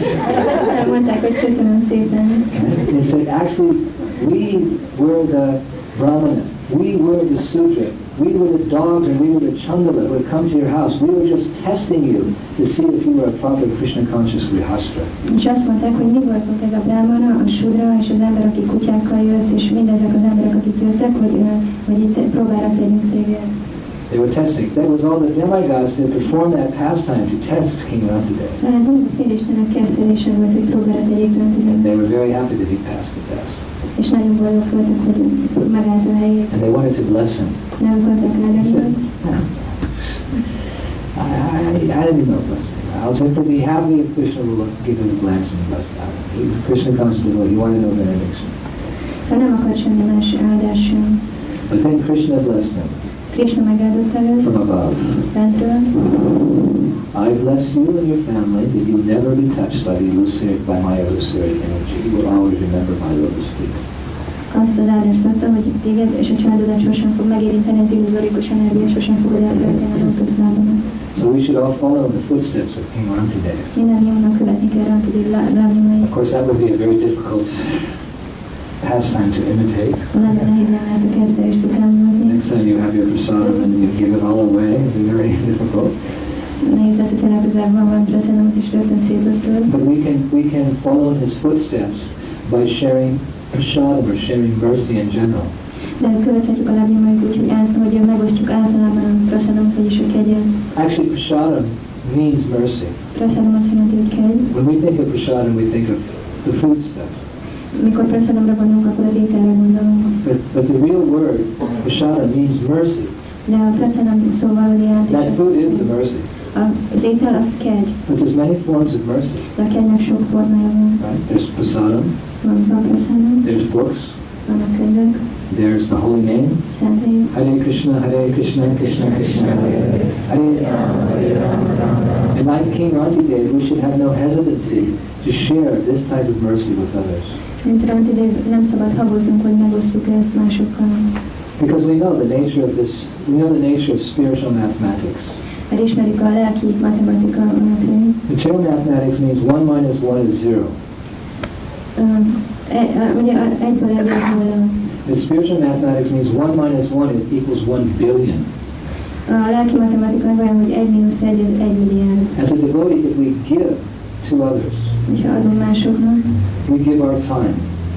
They said, actually, we were the Brahmana. We were the Sudra. We were the dogs and we were the Chandala who had come to your house. We were just testing you to see if you were a proper Krishna-conscious Grihastra. És azt mondták, hogy mi voltunk ez a Brahmana, a Sudra és az ember, aki kutyákkal jött, és mindezek az emberek, akik jöttek, hogy itt próbára tegyünk téged. They were testing. That was all the demigods to perform that pastime to test King Rantidev. Szóval ez mind a félistenek kérdése volt, hogy próbára tegyék Rantidev. And they were very happy that he passed the test. És nagyon boldog voltak, hogy megállt a helyét. And they wanted to bless him. Nem akartak He ellenni. said, I didn't know blessing. I'll take the happy if Krishna will give his blessing. He was a Krishna conscious, he wanted no benediction. Szóval nem akart semmi más áldás sem. But then Krishna blessed him. Krishna megáldott előtt, from above. fentről. I bless you and your family that you never be touched by my illusory energy. You will always remember my lotus feet. Azt az áldást adta, hogy téged és a családodat sosem fog megérinteni az illuzórikus energia, sosem fogod elfelejteni a lótuszlábamat. So we should all follow the footsteps of King Rantideva. Mindannyiunknak követni kell Rantideva lábnyomait. Of course, that would be a very difficult pastime to imitate. Nagyon nehéz lenne ezt a kezdést utánozni. Next time you have your prasadam and you give it all away, it would be very difficult. Nehéz lesz, hogyha legközelebb van valami prasadamot és rögtön szétosztod. But we can follow his footsteps by sharing prasadam or sharing mercy in general. De követhetjük a lábnyomait úgy, hogy megosztjuk általában a prasadamot, vagyis a kegyet. Actually, prasadam means mercy. Prasadam azt jelenti, hogy kegy. When we think of prasadam, we think of the food stuff. Mikor prasadamra gondolunk, akkor az ételre gondolunk. But the real word, prasadam, means mercy. De a prasadam szóval jelenti. That food is the mercy. Az étel az kegy. But there's many forms of mercy. De a kegynek sok formája van. Right? There's prasadam. Van a prasadam. There's books. Vannak könyvek. There's the holy name. Szentelyek. Hare Krishna, Krishna Krishna, Hare Rama. And like King Rantideva, we should have no hesitancy to share this type of mercy with others. Mint Rantideva, nem szabad haboznunk, hogy megosztjuk ezt másokkal. Because we know the nature of this, we know the nature of spiritual mathematics. Mert ismerjük a lelki matematika alapjait. Material mathematics means 1 minus 1 is 0. Ugye egyből ebből nulla. The spiritual mathematics means 1 minus 1 is equals 1 billion. A lelki matematika olyan, hogy 1 mínusz 1 az 1 milliárd. As a devotee, if we give to others, És ha adunk másoknak, we give our time,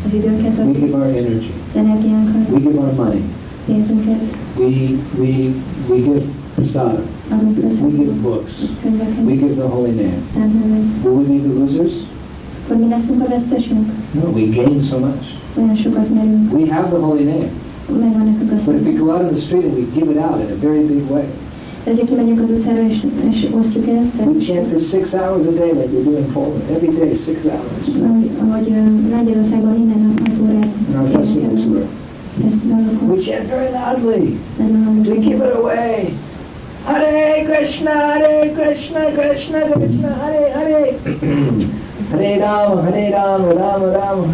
az időnket we adjuk, give our energy, az energiánkat, we give our money, pénzünket, we give prasadam, adunk we give prasadamot, books, könyveket, we give the holy name. szent nevet. Will we be the losers? Akkor mi leszünk a vesztesünk? No, we gain so much. Olyan sokat merünk. We have the holy name. Megvan nekünk a But if we szó. go out in the street and we give it out in a very big way, De hogyha kimegyünk az utcára és osztjuk ezt, we chant for 6 hours a day like we're doing in Poland. Every day, 6 hours. ahogy Magyarországon minden nap 6 órát In our festivals, we chant very loudly. We give it away. Hare Krishna, Krishna Krishna, Hare Hare. Hare Rama, Rama Rama.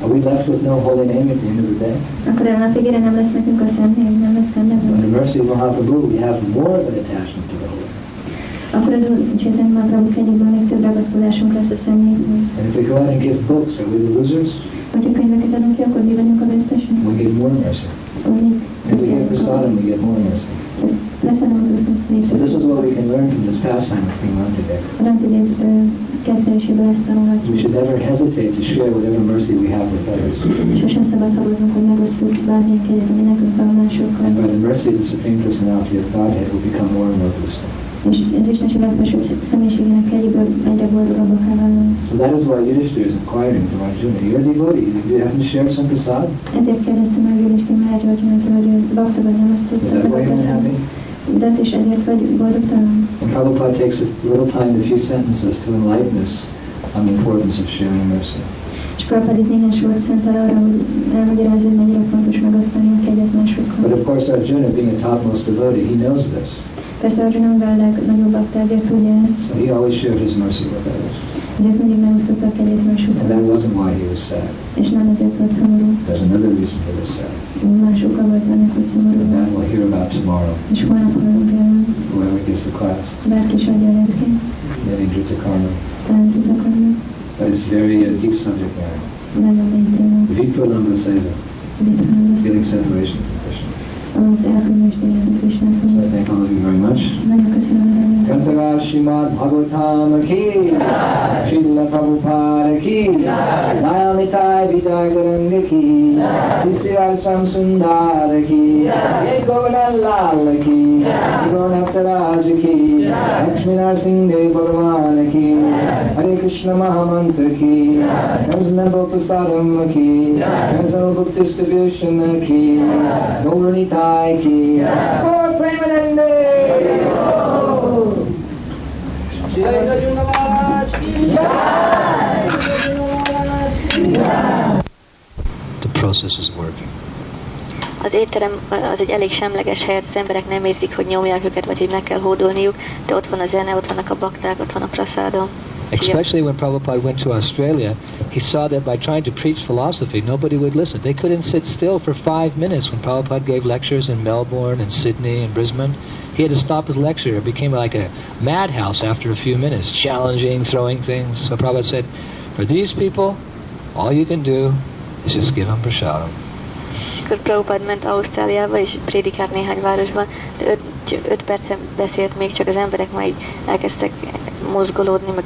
Are we left with no holy name at the end of the day? Akkor a nap végére nem lesz nekünk a szent név, nem lesz szent By nev. the mercy of Mahaprabhu, we have more of an attachment to the holy. Akkor az Chaitanya Mahaprabhu kegyéből még több ragaszkodásunk lesz a szent névhez. And if we go out and give books, are we the losers? Hogyha könyveket adunk ki, akkor mi vagyunk a vesztesek? We give more mercy. If we give prasadam, we get more mercy. Prasadamot osztunk még. So this is what we can learn from this pastime of King Rantideva. Rantideva kezdeményezéséből ezt tanulhatjuk. We should never hesitate to share whatever mercy we have with others. Sosem szabad haboznunk, hogy megosszuk bármilyen kegyet, ami nekünk van másokkal. And by the mercy of the Supreme Personality of Godhead, we'll become more and more blissful. És az Istenség legfelsőbb személyiségének kegyéből egyre boldogabbakká válunk. So that is why Yudhishthira is inquiring from Arjuna, you're a devotee, do you happen to share some prasad? Ezért kérdezte meg Yudhishthira Maharaj Arjunától, hogy bakta vagy nem azt Is that tudta why you're a happy? de és ezért vagy boldogtalan. And Prabhupada takes a little time, a few sentences, to enlighten us on the importance of sharing mercy. És Prabhupada itt néhány sort szentel arra, hogy elmagyarázza, hogy mennyire fontos megosztani a kegyet másokkal. But of course Arjuna, being a topmost devotee, he knows this. Persze Arjuna a legnagyobb bakta, ezért tudja ezt. So he always shared his mercy with others. Ezért mindig megosztotta a kegyet And másokkal. that wasn't why he was sad. És nem ezért volt szomorú. There's another reason he was sad. Másokkal volt ennek, hogy szomorú. And that we'll hear about tomorrow. És holnap hallunk el, Whoever gives the class, bárki is adja a leckét, maybe Drita Karma. talán tudnak adni. But it's very deep subject matter. Nagyon mély téma. Vipralam Seva, Vipralam feeling separation from Krishna. az elkülönést érezni Krishnától. So I thank all of you very much. Nagyon köszönöm a Kantara Srimad Bhagavatam ki, Srila Prabhupada ki, Nayanitai Vidagaranga ki, Sisira Samsundar ki, Govardhan Lal ki, Gauranataraj ki, Lakshmina Singh Dev Bhagavan ki, Hare Krishna Mahamantra ki, Reasonable Prasadam ki, Reasonable Book Distribution ki, Gauranitai ki, Gaur Premanande! The process is working. Az étterem az egy elég semleges hely, az emberek nem érzik, hogy nyomják őket, vagy hogy meg kell hódolniuk, de ott van a zene, ott vannak a bakták, ott van a prasádom. Especially when Prabhupada went to Australia, he saw that by trying to preach philosophy, nobody would listen. They couldn't sit still for 5 minutes when Prabhupada gave lectures in Melbourne and Sydney and Brisbane. He had to stop his lecture. It became like a madhouse after a few minutes, challenging, throwing things. So Prabhupada said, for these people, all you can do is just give them prasadam. És akkor Prabhupada ment Ausztráliába és prédikált néhány városban, de 5 percen beszélt még, csak az emberek már így elkezdtek mozgolódni, meg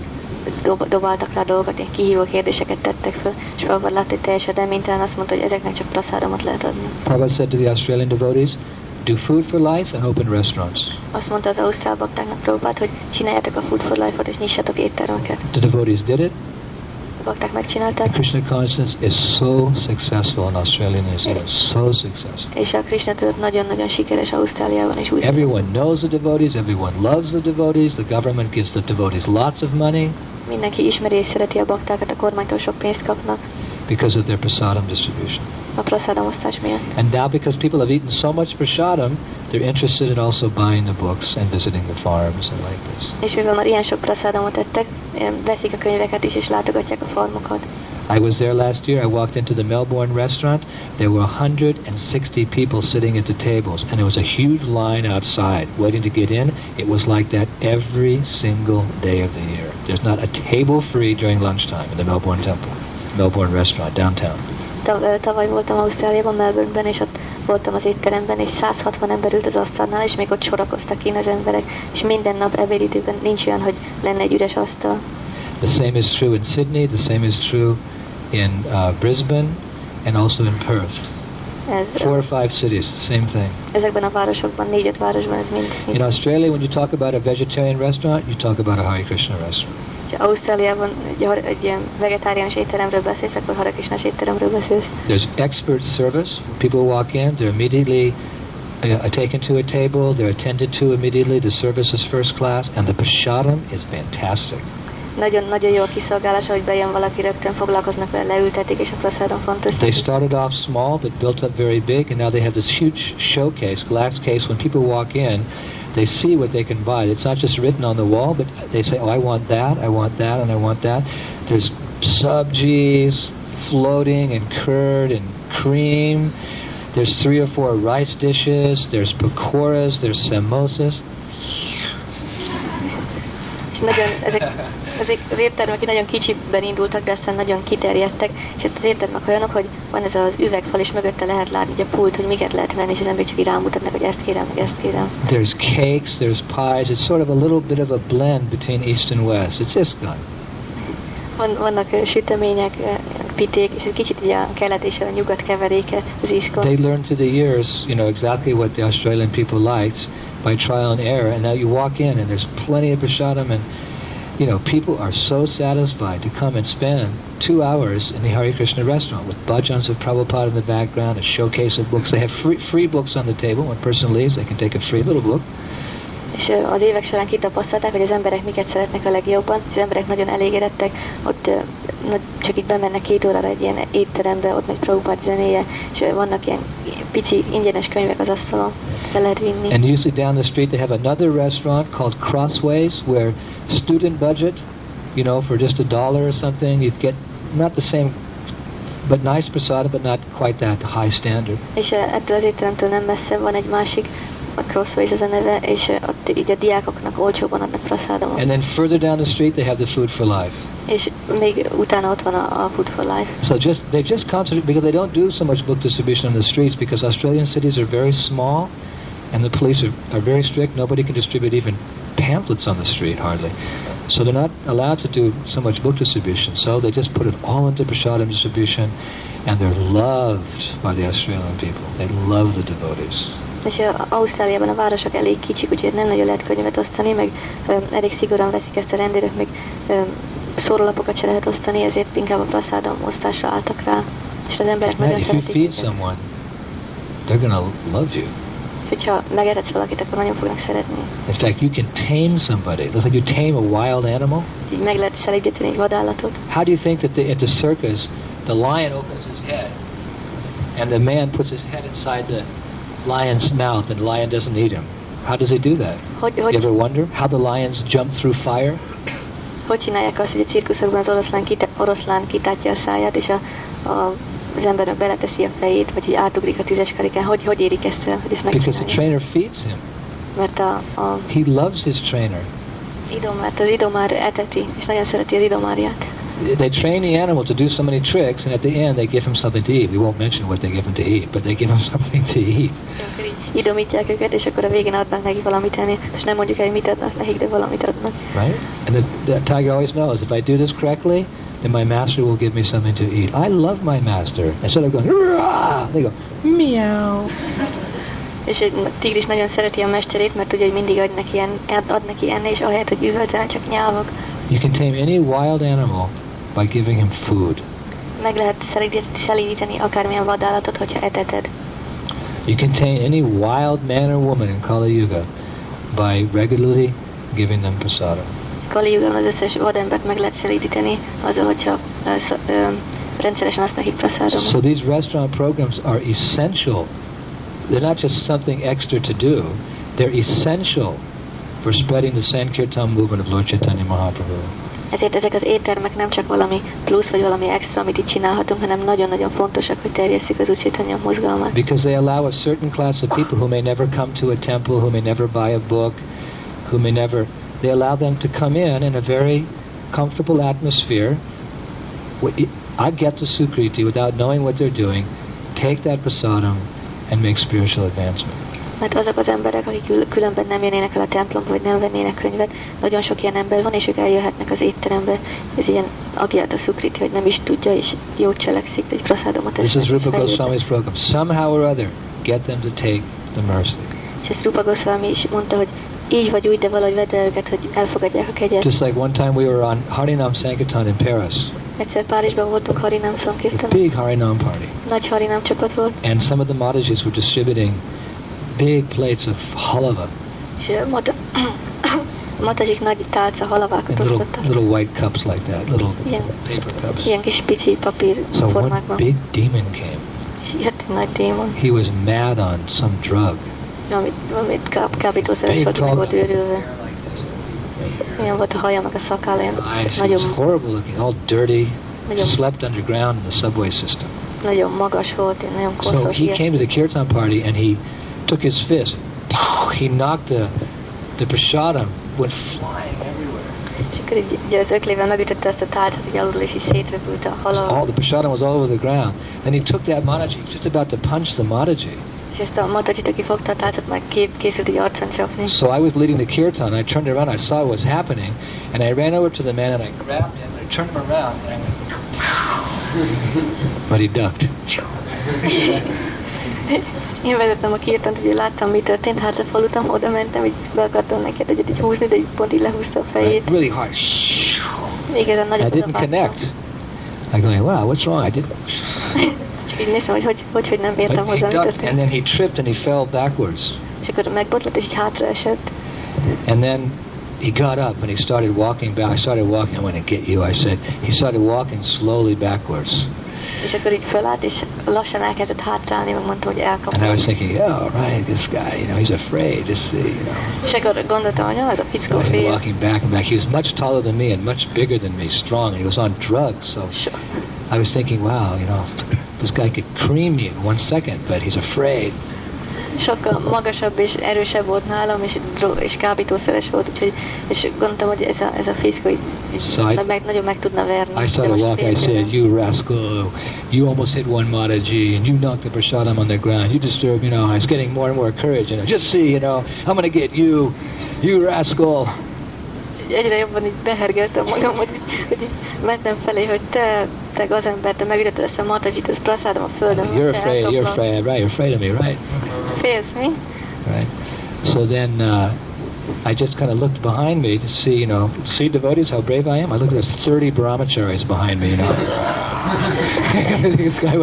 dobáltak rá dolgokat, ilyen kihívó kérdéseket tettek föl, és Prabhupada látta, hogy teljesen reménytelen, azt mondta, hogy ezeknek csak prasadamot lehet adni. Prabhupada said to the Australian devotees, do food for life and open restaurants. Azt mondta az ausztrál baktáknak Prabhupada, hogy csináljátok a food for life-ot és nyissatok éttermeket. The devotees did it. A bakták megcsinálták. The Krishna consciousness is so successful in Australia and New Zealand, so successful. És a Krishna tudat nagyon-nagyon sikeres Ausztráliában és új. Everyone knows the devotees, everyone loves the devotees, the government gives the devotees lots of money. Mindenki ismeri és szereti a baktákat, a kormánytól sok pénzt kapnak. Because of their prasadam distribution. A prasadam osztás miatt. And now because people have eaten so much prasadam, they're interested in also buying the books and visiting the farms and like this. És mivel már ilyen sok prasadamot ettek, veszik a könyveket is és látogatják a farmokat. I was there last year. I walked into the Melbourne restaurant. There were 160 people sitting at the tables, and there was a huge line outside waiting to get in. It was like that every single day of the year. There's not a table free during lunchtime in the Melbourne temple, Melbourne restaurant, downtown. Tavaly voltam Ausztráliában, Melbourneben, és ott voltam az étteremben, és 160 ember ült az asztalnál, és még ott sorakoztak ki az emberek, és minden nap ebédidőben nincs olyan, hogy lenne egy üres asztal. The same is true in Sydney, the same is true in Brisbane, and also in Perth. 4 or 5 cities, the same thing. Ezekben a városokban, 4-5 városban ez mind. In Australia, when you talk about a vegetarian restaurant, you talk about a Hare Krishna restaurant. Ha Ausztráliában egy ilyen vegetáriánus étteremről beszélsz, akkor Hare Krishnás étteremről beszélsz. There's expert service. People walk in, they're immediately taken to a table, they're attended to immediately, the service is first class, and the prasadam is fantastic. Nagyon jó a kiszolgálás, hogy bejön valaki, rögtön foglalkoznak vele, leültetik, és a prasadam fantasztikus. They started off small, but built up very big, and now they have this huge showcase, glass case. When people walk in, they see what they can buy. It's not just written on the wall, but they say, oh, I want that, I want that, and I want that. There's subjis floating and curd and cream. There's 3 or 4 rice dishes. There's pakoras. There's samosas. Ezek az éttermek nagyon kicsiben indultak, de aztán nagyon kiterjedtek, és ott az éttermek olyanok, hogy van ez az üvegfal, és mögötte lehet látni a pult, hogy miket lehet venni, és az emberek csak így rámutatnak, hogy ezt kérem, meg ezt kérem. There's cakes, there's pies. It's sort of a little bit of a blend between East and West. It's ISKCON. Vannak sütemények, piték, és egy kicsit így a kelet és a nyugat keveréke az ISKCON. They learned through the years, exactly what the Australian people liked by trial and error, and now you walk in and there's plenty of prasadam, and people are so satisfied to come and spend 2 hours in the Hare Krishna restaurant with bhajans of Prabhupada in the background, a showcase of books. They have free books on the table. When a person leaves, they can take a free little book. És az évek során kitapasztalták, hogy az emberek miket szeretnek a legjobban, az emberek nagyon elégedettek, ott csak itt bemennek 2 órára egy ilyen étterembe, ott megy Prabhupada zenéje, és vannak ilyen pici ingyenes könyvek az asztalon, fel lehet vinni. And usually down the street they have another restaurant called Crossways, where student budget, for just $1 or something, you get not the same, but nice prasadam, but not quite that high standard. És ettől az étteremtől nem messze van egy másik, a Crossways az a neve, és ott így a diákoknak olcsóban adnak prasadamot. And then further down the street they have the Food for Life. És még utána ott van a Food for Life. So they've just concentrated, because they don't do so much book distribution on the streets, because Australian cities are very small and the police are very strict. Nobody can distribute even pamphlets on the street, hardly. So they're not allowed to do so much book distribution. So they just put it all into prasadam distribution, and they're loved by the Australian people. They love the devotees. És Ausztráliában a városok elég kicsik, úgyhogy nem nagyon lehet könyvet osztani, meg elég szigorúan veszik ezt a rendőrök, még szórólapokat se lehet osztani, ezért inkább a prasadam osztásra álltak rá. És az emberek nagyon szeretik. If you feed someone, they're gonna love you. Hogyha megetetsz valakit, akkor nagyon fognak szeretni. In fact, you can tame somebody. It's like you tame a wild animal. Így meg lehet szelídíteni egy vadállatot. How do you think that at the circus, the lion opens his head and the man puts his head inside the lion's mouth, and the lion doesn't eat him. How does he do that? You ever wonder how the lions jump through fire? Hogy csinálják azt, hogy a cirkuszokban az oroszlán kitátja a száját, és az ember beleteszi a fejét, vagy hogy átugrik a tüzes karikán. Hogy érik ezt el? Hogy ezt Because the trainer feeds him. Mert he loves his trainer. Az idomár eteti, és nagyon szereti az idomárját. They train the animal to do so many tricks, and at the end they give him something to eat. We won't mention what they give him to eat, but they give him something to eat. Idomítják őket, és akkor a végén adnak neki valamit enni, és nem mondjuk el, hogy mit adnak nekik, de valamit adnak. Right? And the tiger always knows, if I do this correctly, then my master will give me something to eat. I love my master. Instead of going, Rah! They go, meow. És egy tigris nagyon szereti a mesterét, mert tudja, hogy mindig ad neki enni, és ahelyett, hogy üvöltene, csak nyávog. You can tame any wild animal by giving him food. Meg lehet szelídíteni akármilyen vadállatot, hogyha eteted. You can tame any wild man or woman in Kali Yuga by regularly giving them prasadam. Kali Yuga az összes vadembert meg lehet szelídíteni azzal, hogyha rendszeresen azt nekik prasadam. So these restaurant programs are essential. They're not just something extra to do. They're essential for spreading the Sankirtan movement of Lord Chaitanya Mahaprabhu. Ezért ezek az éttermek nem csak valami plusz vagy valami extra, amit itt csinálhatunk, hanem nagyon-nagyon fontosak, hogy terjesszük az Úr Chaitanya mozgalmat. Because they allow a certain class of people who may never come to a temple, who may never buy a book, who may never, they allow them to come in a very comfortable atmosphere. I get the Sukriti without knowing what they're doing, take that prasadam and make spiritual advancement. Mert azok az emberek, akik különben nem jönnének el a templomba, vagy nem vennének könyvet, nagyon sok ilyen ember van, és ők eljöhetnek az étterembe. Ez ilyen agiát a Sukriti, hogy nem is tudja, és jót cselekszik, vagy praszádomot esnek. This is Rupa Goswami's program. Somehow or other, get them to take the mercy. És ezt Rupa Goswami is mondta, hogy így vagy úgy, de valahogy vedd el őket, hogy elfogadják a kegyet. Just like one time we were on Harinam Sankirtan in Paris. Egyszer Párizsban voltunk Harinam Sankirtan. Big Harinam party. Nagy Harinam csapat volt. And some of the Matajis were distributing big plates of halava. És Matajik nagy tálca halavákat osztottak. Little white cups like that, little paper cups. Ilyen kis pici papír formákban. So one big demon came. És jött egy nagy démon. He was mad on some drug. Valamit kábítószeres volt, meg volt őrülve. Ilyen volt a haja, meg a szakállén. He was horrible looking, all dirty. Slept underground in the subway system. Nagyon magas volt, nagyon koszos. So he came to the kirtan party and he took his fist. He knocked the prasadam, went flying everywhere. És akkor így az öklével megütötte azt a tálcát, hogy alulról, és így szétrepült a halal. All the prasadam was all over the ground. Then he took that Mataji, just about to punch the Mataji. És ezt a Matajit, aki fogta a tálcát, meg készült így arcon csapni. So I was leading the kirtan, I turned around, I saw what was happening, and I ran over to the man and I grabbed him, and I turned him around, and I went, but he ducked. Én vezettem a kirtant, hogy láttam, mi történt, hátrafaludtam, oda mentem, így be akartam neked egyet így húzni, de így pont így lehúzta a fejét. Really hard. Igazán nagyon I didn't connect. I'm going, wow, what's wrong? I didn't. Csak így néztem, hogy nem értem hozzá, mi történt. And then he tripped and he fell backwards. És akkor megbotlott, és így hátra esett. And then he got up and he started walking back. I started walking. I went to get you. I said, he started walking slowly backwards. És akkor így felállt, és lassan elkezdett hátrálni, meg mondta, hogy elkapott. And I was thinking, oh, right, this guy, he's afraid. És akkor gondoltam, hogy ez a fickó fél. Walking back and back. He was much taller than me and much bigger than me, strong. And he was on drugs, so I was thinking, wow, this guy could cream me in 1 second, but he's afraid. Sokkal magasabb és erősebb volt nálam, és kábítószeres volt, úgyhogy, és gondoltam, hogy ez a fickó így nagyon meg tudna verni. I started walking, I said, you rascal, you almost hit one Mataji, and you knocked the prasadam on the ground, you disturbed, I was getting more and more courage, just see, I'm going to get you, you rascal. Egyre jobban így behergeltem magam, hogy mentem felé, hogy te gazember, te megütötted ezt a Matajit, ez prasadam a földön. You're afraid, right? You're afraid of me, right? Félsz mi? Right. So then I just kind of looked behind me to see, see devotees, how brave I am. I looked at those 30 brahmacharis behind me, This guy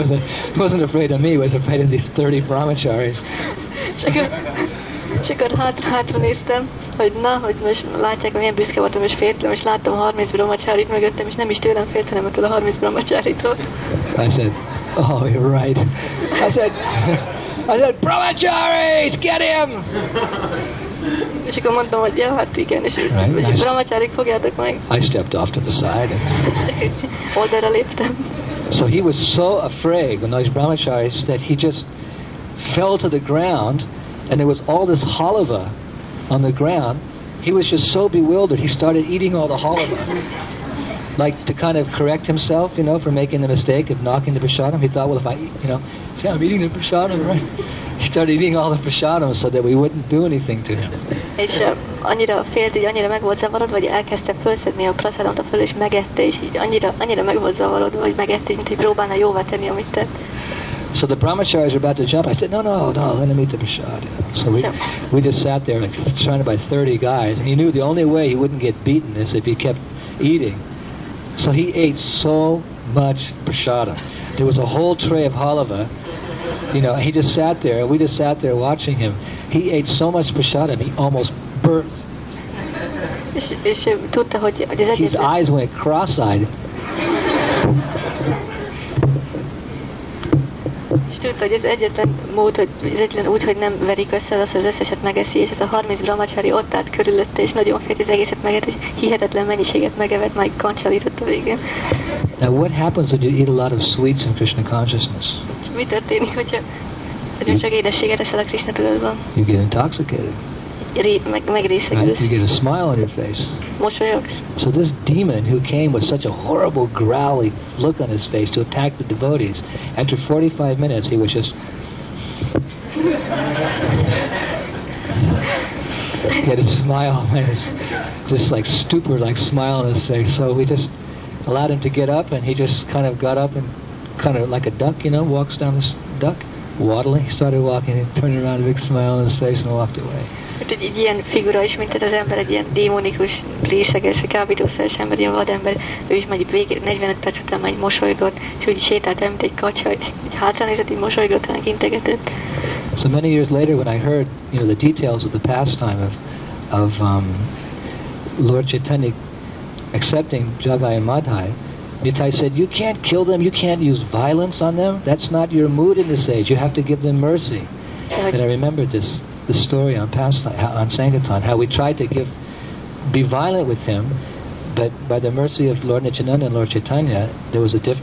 wasn't afraid of me, he was afraid of these 30 brahmacharis. És akkor hátra néztem, hogy na, hogy most látják, milyen büszke voltam, és féltem, és láttam 30 brahmacharit mögöttem, és nem is tőlem félt, hanem ettől a 30 brahmacharitól. I said, oh, you're right. I said, brahmacharis, get him! És akkor mondtam, hogy ja, hát igen, és Right. brahmacharik, fogjátok meg. I stepped off to the side. Oldalra léptem. So he was so afraid when those brahmacharis that he just fell to the ground, and there was all this halava on the ground. He was just so bewildered, he started eating all the halava. Like to kind of correct himself, for making the mistake of knocking the prasadam. He thought, well, if I, see, I'm eating the prasadam, right? He started eating all the prasadam so that we wouldn't do anything to him. És annyira félt, így annyira meg volt zavarodva, hogy elkezdte fölszedni a prasadamot a föl, és megette, és így annyira meg volt zavarodva, hogy megette, mint hogy próbálna jóvá tenni, amit tett. So the brahmacharis were about to jump. I said, no, let him eat the prasad. So we just sat there like surrounded by 30 guys, and he knew the only way he wouldn't get beaten is if he kept eating. So he ate so much prasadam. There was a whole tray of halava. He just sat there, and we just sat there watching him. He ate so much prasadam, he almost burst. És tudta, hogy az egész... His eyes went cross-eyed. És tudta, hogy ez egyetlen mód, hogy az egyetlen úgy, hogy nem verik össze, az összeset megeszi, és ez a 30 brahmachari ott állt körülötte, és nagyon félt, az egészet megett, és hihetetlen mennyiséget megevett, majd kancsalított a végén. Now what happens when you eat a lot of sweets in Krishna consciousness? Mi történik, hogyha nagyon csak édességet eszel a Krishna tudatban? You get intoxicated. Megrészegülsz. Right? You get a smile on your face. Mosolyogsz. So this demon who came with such a horrible growly look on his face to attack the devotees, after 45 minutes he was just he had a smile on his, just like stupor, like smile on his face. So we just allowed him to get up, and he just kind of got up and kind of like a duck, walks down this duck, waddling. He started walking and turned around, a big smile on his face, and walked away. Egy ilyen figura is, mint az ember, egy ilyen démonikus, részeges, vagy kábítószeres ember, ilyen vadember, ő is majd végig 45 perc után majd mosolygott, és úgy sétált el, mint egy kacsa, és hátra nézett, így mosolygott, hanem integetett. So many years later, when I heard, the details of the pastime of Lord Chaitanya accepting Jagai and Madhai, Nitai said, you can't kill them, you can't use violence on them, that's not your mood in this age, you have to give them mercy. And I remembered the story on Sankirtan, how we tried to be violent with him, but by the mercy of Lord Nityananda and Lord Chaitanya,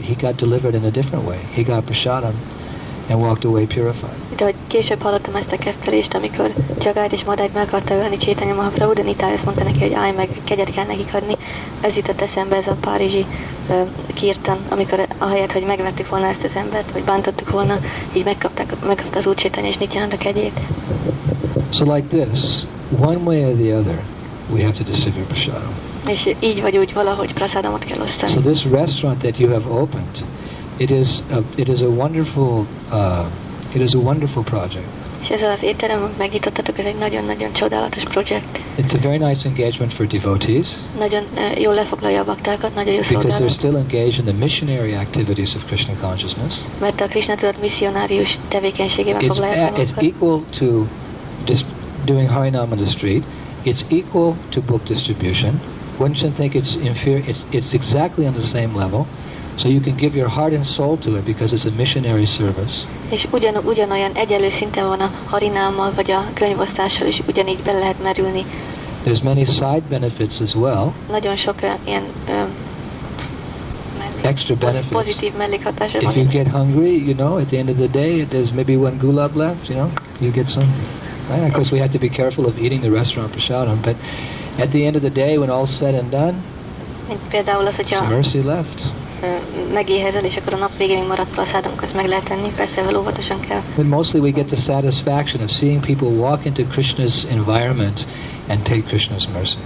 he got delivered in a different way. He got prasadam and walked away purified. De hogy később hallottam ezt a kezdtelést, amikor Jagályt és Madályt meg akarta ölni Chaitanya Mahaprabhu, de Nitai azt mondta neki, hogy állj meg, kegyet kell nekik adni. Ez jutott eszembe, ez a párizsi kirtan, amikor ahelyett, hogy megvettük volna ezt az embert, vagy bántottuk volna, így megkapta az Úr Chaitanya és Nityananda kegyét. So like this, one way or the other, we have to distribute prasadam. És így vagy úgy valahogy prasadamot kell osztani. So this restaurant that you have opened, it is a wonderful project. És ez az étterem, amit megnyitottatok, ez egy nagyon-nagyon csodálatos projekt. It's a very nice engagement for devotees. Nagyon jól lefoglalja a baktákat, nagyon jó szolgálat. Because they're still engaged in the missionary activities of Krishna consciousness. Mert a Krishna tudat misszionárius tevékenységében foglalják magukat. It's equal to just doing Harinam on the street. It's equal to book distribution. One shouldn't think it's inferior. It's exactly on the same level. So you can give your heart and soul to it because it's a missionary service. És ugyanolyan egyenlő szinten van a harinámmal vagy a könyvosztással, és ugyanígy bele lehet merülni. There's many side benefits as well. Nagyon sok ilyen extra benefits. Pozitív mellékhatása van. If you get hungry, at the end of the day, there's maybe one gulab left, you get some. Right? Of course, we have to be careful of eating the restaurant prasadam, but at the end of the day, when all's said and done, például az, hogyha mercy left. Megéhezel, és akkor a nap végén még maradt prasadamok, azt meg lehet tenni, persze vel óvatosan kell. But mostly we get the satisfaction of seeing people walk into Krishna's environment and take Krishna's mercy.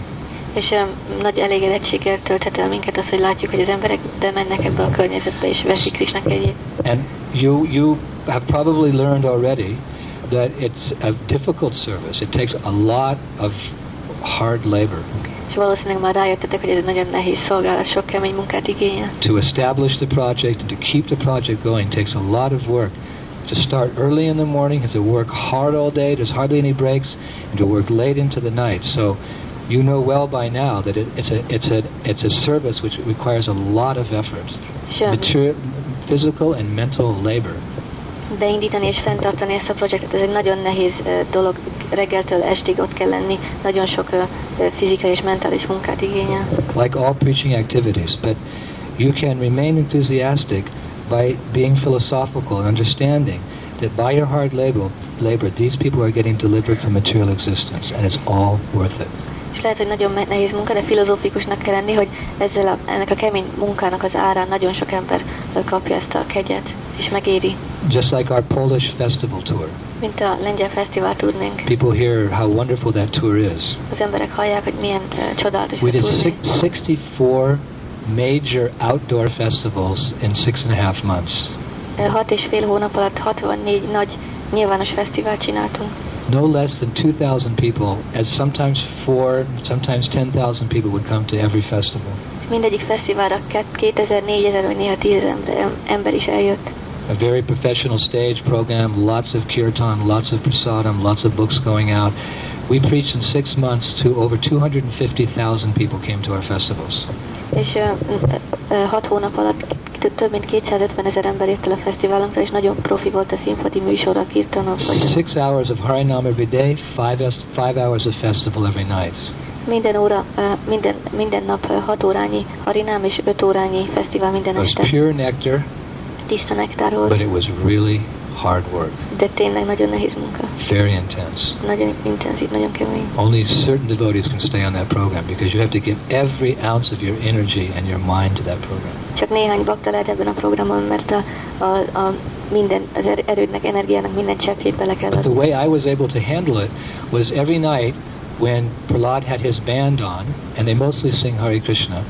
És nagy elégedettséggel tölthet el minket az, hogy látjuk, hogy az emberek bemennek ebbe a környezetbe, és veszik Krishna kegyét. And you have probably learned already that it's a difficult service. It takes a lot of hard labor. És valószínűleg már rájöttetek, hogy ez egy nagyon nehéz szolgálat, sok kemény munkát igényel. To establish the project and to keep the project going takes a lot of work to start early in the morning, have to work hard all day, there's hardly any breaks, and to work late into the night. So you know well by now that it's a service which requires a lot of effort, material, physical and mental labor. Beindítani és fenntartani ezt a projektet, ez egy nagyon nehéz dolog, reggeltől estig ott kell lenni, nagyon sok fizikai és mentális munkát igényel. Like all preaching activities, but you can remain enthusiastic by being philosophical and understanding that by your hard labor, these people are getting delivered from material existence, and it's all worth it. És lehet, hogy nagyon nehéz munka, de filozófikusnak kell lenni, hogy ennek a kemény munkának az árán nagyon sok ember kapja ezt a kegyet, és megéri. Just like our Polish festival tour. Mint a lengyel fesztivál turnénk. People hear how wonderful that tour is. Az emberek hallják, hogy milyen csodálatos We a did turné. 64 major outdoor festivals in 6.5 months. 6,5 hónap alatt 64 nagy nyilvános fesztivált csináltunk. No less than 2,000 people, as sometimes 4, sometimes 10,000 people would come to every festival. Mindegyik fesztiválra 2000, 4000 vagy néha 10,000 ember is eljött. A very professional stage program, lots of kirtan, lots of prasadam, lots of books going out. We preached in 6 months to over 250,000 people came to our festivals. És 6 hónap alatt több mint 250,000 ember jött el a fesztiválunkra, és nagyon profi volt a színpadi műsor, a kirtanok. 6 hours of Harinam every day, 5 hours of festival every night. Minden nap 6 órányi harinám és 5 órányi fesztivál minden este. It was pure nectar, tiszta nektár volt. but it was really hard work. De tényleg nagyon nehéz munka. Very intense. Nagyon intenzív, nagyon kemény. Only certain devotees can stay on that program because you have to give every ounce of your energy and your mind to that program. Csak néhány bakta lehet ebben a programon, mert minden, az erődnek, energiának minden cseppjét bele kell But the adni. way I was able to handle it was every night when Prahlad had his band on, and they mostly sing Hare Krishna,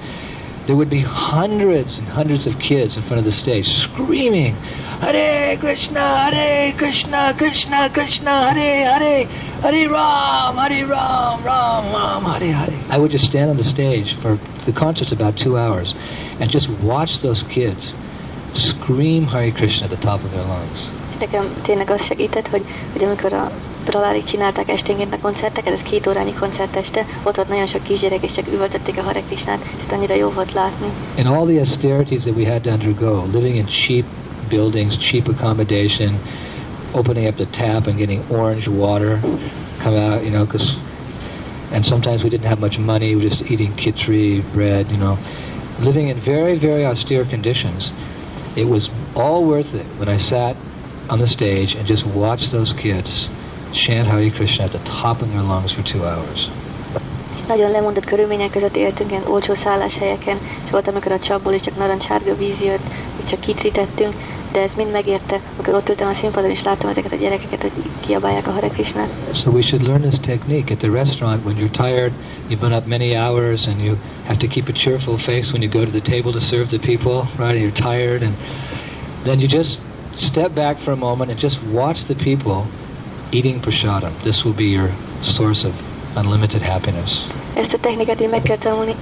there would be hundreds and hundreds of kids in front of the stage screaming, Hare Krishna, Krishna Krishna, Hare Hare, Hare Ram, Ram Ram, Hare Hare. I would just stand on the stage for the concert's about 2 hours and just watch those kids scream Hare Krishna at the top of their lungs. És nekem tényleg az segített, hogy amikor a Prahládik csinálták esténként a koncerteket, ez 2 órányi koncerteste, ott volt nagyon sok kisgyerek, és csak üvöltötték a Hare Krishnát, ezt annyira jó volt látni. And all the austerities that we had to undergo, living in cheap buildings, cheap accommodation, opening up the tap and getting orange water come out, you know, and sometimes we didn't have much money, we were just eating khichdi, bread, you know, living in very, very austere conditions. It was all worth it when I sat on the stage and just watched those kids chant Hare Krishna at the top of their lungs for 2 hours. Nagyon lemondott körülmények között éltünk, ilyen olcsó szálláshelyeken, és volt, amikor a csapból is csak narancsárga víz jött, úgy csak kitrítettünk, de ez mind megérte, amikor ott ültem a színpadon, és láttam ezeket a gyerekeket, hogy kiabálják a Hare Krishnát. So we should learn this technique at the restaurant when you're tired, you've been up many hours, and you have to keep a cheerful face when you go to the table to serve the people, right? And you're tired, and then you just step back for a moment and just watch the people eating prasadam. This will be your source of unlimited happiness. Ezt a technikát én meg kell tanulni,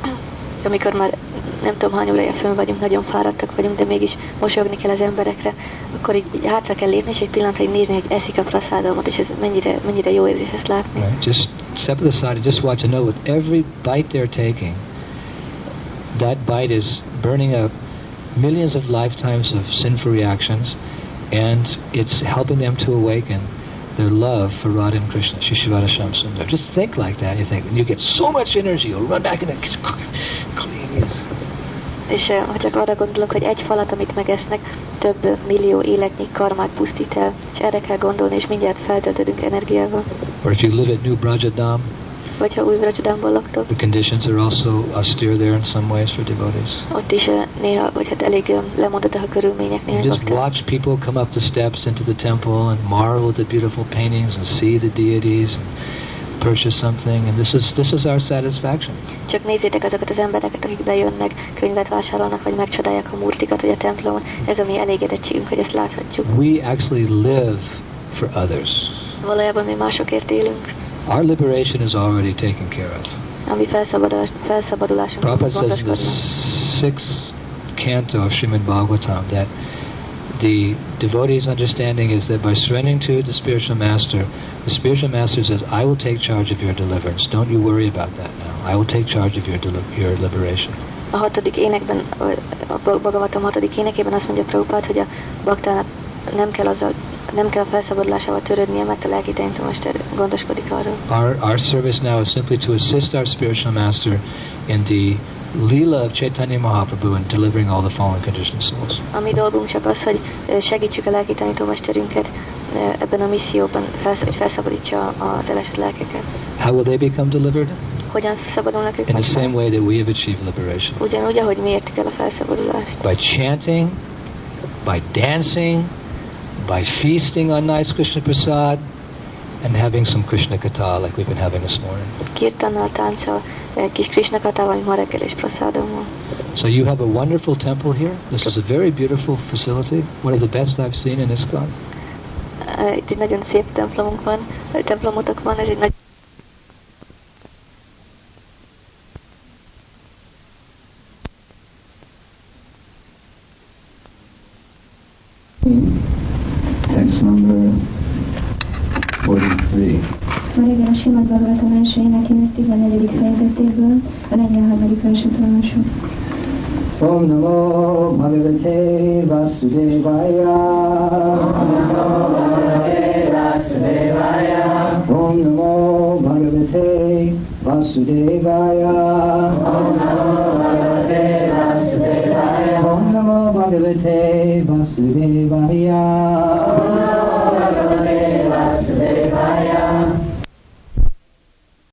amikor már nem tudom hány órája fönn vagyunk, nagyon fáradtak vagyunk, de mégis mosolyogni kell az emberekre, akkor így hátra kell lépni, és egy pillanatra így nézni, hogy eszik a prasadamot, és ez mennyire jó érzés ezt látni. Right. Just step to the side and just watch and know with every bite they're taking, that bite is burning up millions of lifetimes of sinful reactions, and it's helping them to awaken their love for Radha and Krishna, Shishivada Sham Sundar. Just think like that, you think, and you get so much energy, you'll run back and clean. És ha csak arra gondolok, hogy egy falat, amit megesznek, több millió életnyi karmát pusztít el, és erre kell gondolni, és mindjárt feltöltődünk energiával. Or if you live at New Brajadam, vagy ha új Vrajadamban laktok, the conditions are also austere there in some ways for devotees. Ott is néha, vagy hát elég lemondottak a körülmények néha. Just watch people come up the steps into the temple and marvel at the beautiful paintings and see the deities and purchase something, and this is our satisfaction. Csak nézzétek azokat az embereket, akik bejönnek, könyvet vásárolnak, vagy megcsodálják a murtikat, vagy a templomon. Ez a mi elégedettségünk, hogy ezt láthatjuk. We actually live for others. Valójában mi másokért élünk. Our liberation is already taken care of. Ami felszabadulásunk. Prabhupada says in the 6th canto of Srimad Bhagavatam that the devotee's understanding is that by surrendering to the spiritual master says, I will take charge of your deliverance. Don't you worry about that now. I will take charge of your liberation. A 6. énekben, a Bhagavatam 6. énekében azt mondja Prabhupád, hogy a baktának nem kell a felszabadulásával törődnie, mert a lelki tanítómester gondoskodik arról. Our service now is simply to assist our spiritual master in the Leela of Chaitanya Mahaprabhu in delivering all the fallen conditioned souls. A mi dolgunk csak az, hogy segítsük a lelki tanítómesterünket ebben a misszióban, hogy felszabadítsa az elesett lelkeket. How will they become delivered? Hogyan szabadulnak ők? In the same way that we have achieved liberation. Ugyanúgy, ahogy mi értük el a felszabadulást. By chanting, by dancing, by feasting on nice Krishna prasad, and having some Krishna katha like we've been having this morning. Kirtannal, tánccal, kis Krishna kathával, mint ma reggel és prasadammal. So you have a wonderful temple here. This is a very beautiful facility. One of the best I've seen in ISKCON. Itt egy nagyon szép templomotok van, ez egy nagy... Text number 43. Ma reggel a Srimad Bhagavatam első énekének 14. fejezetéből a 43. verset olvasom. Om Namo Bhagavate Vasudevaya. Om Namo Bhagavate Vasudevaya. Om Namo Bhagavate Vasudevaya. Om Namo Bhagavate Vasudevaya. Om Namo Bhagavate Vasudevaya.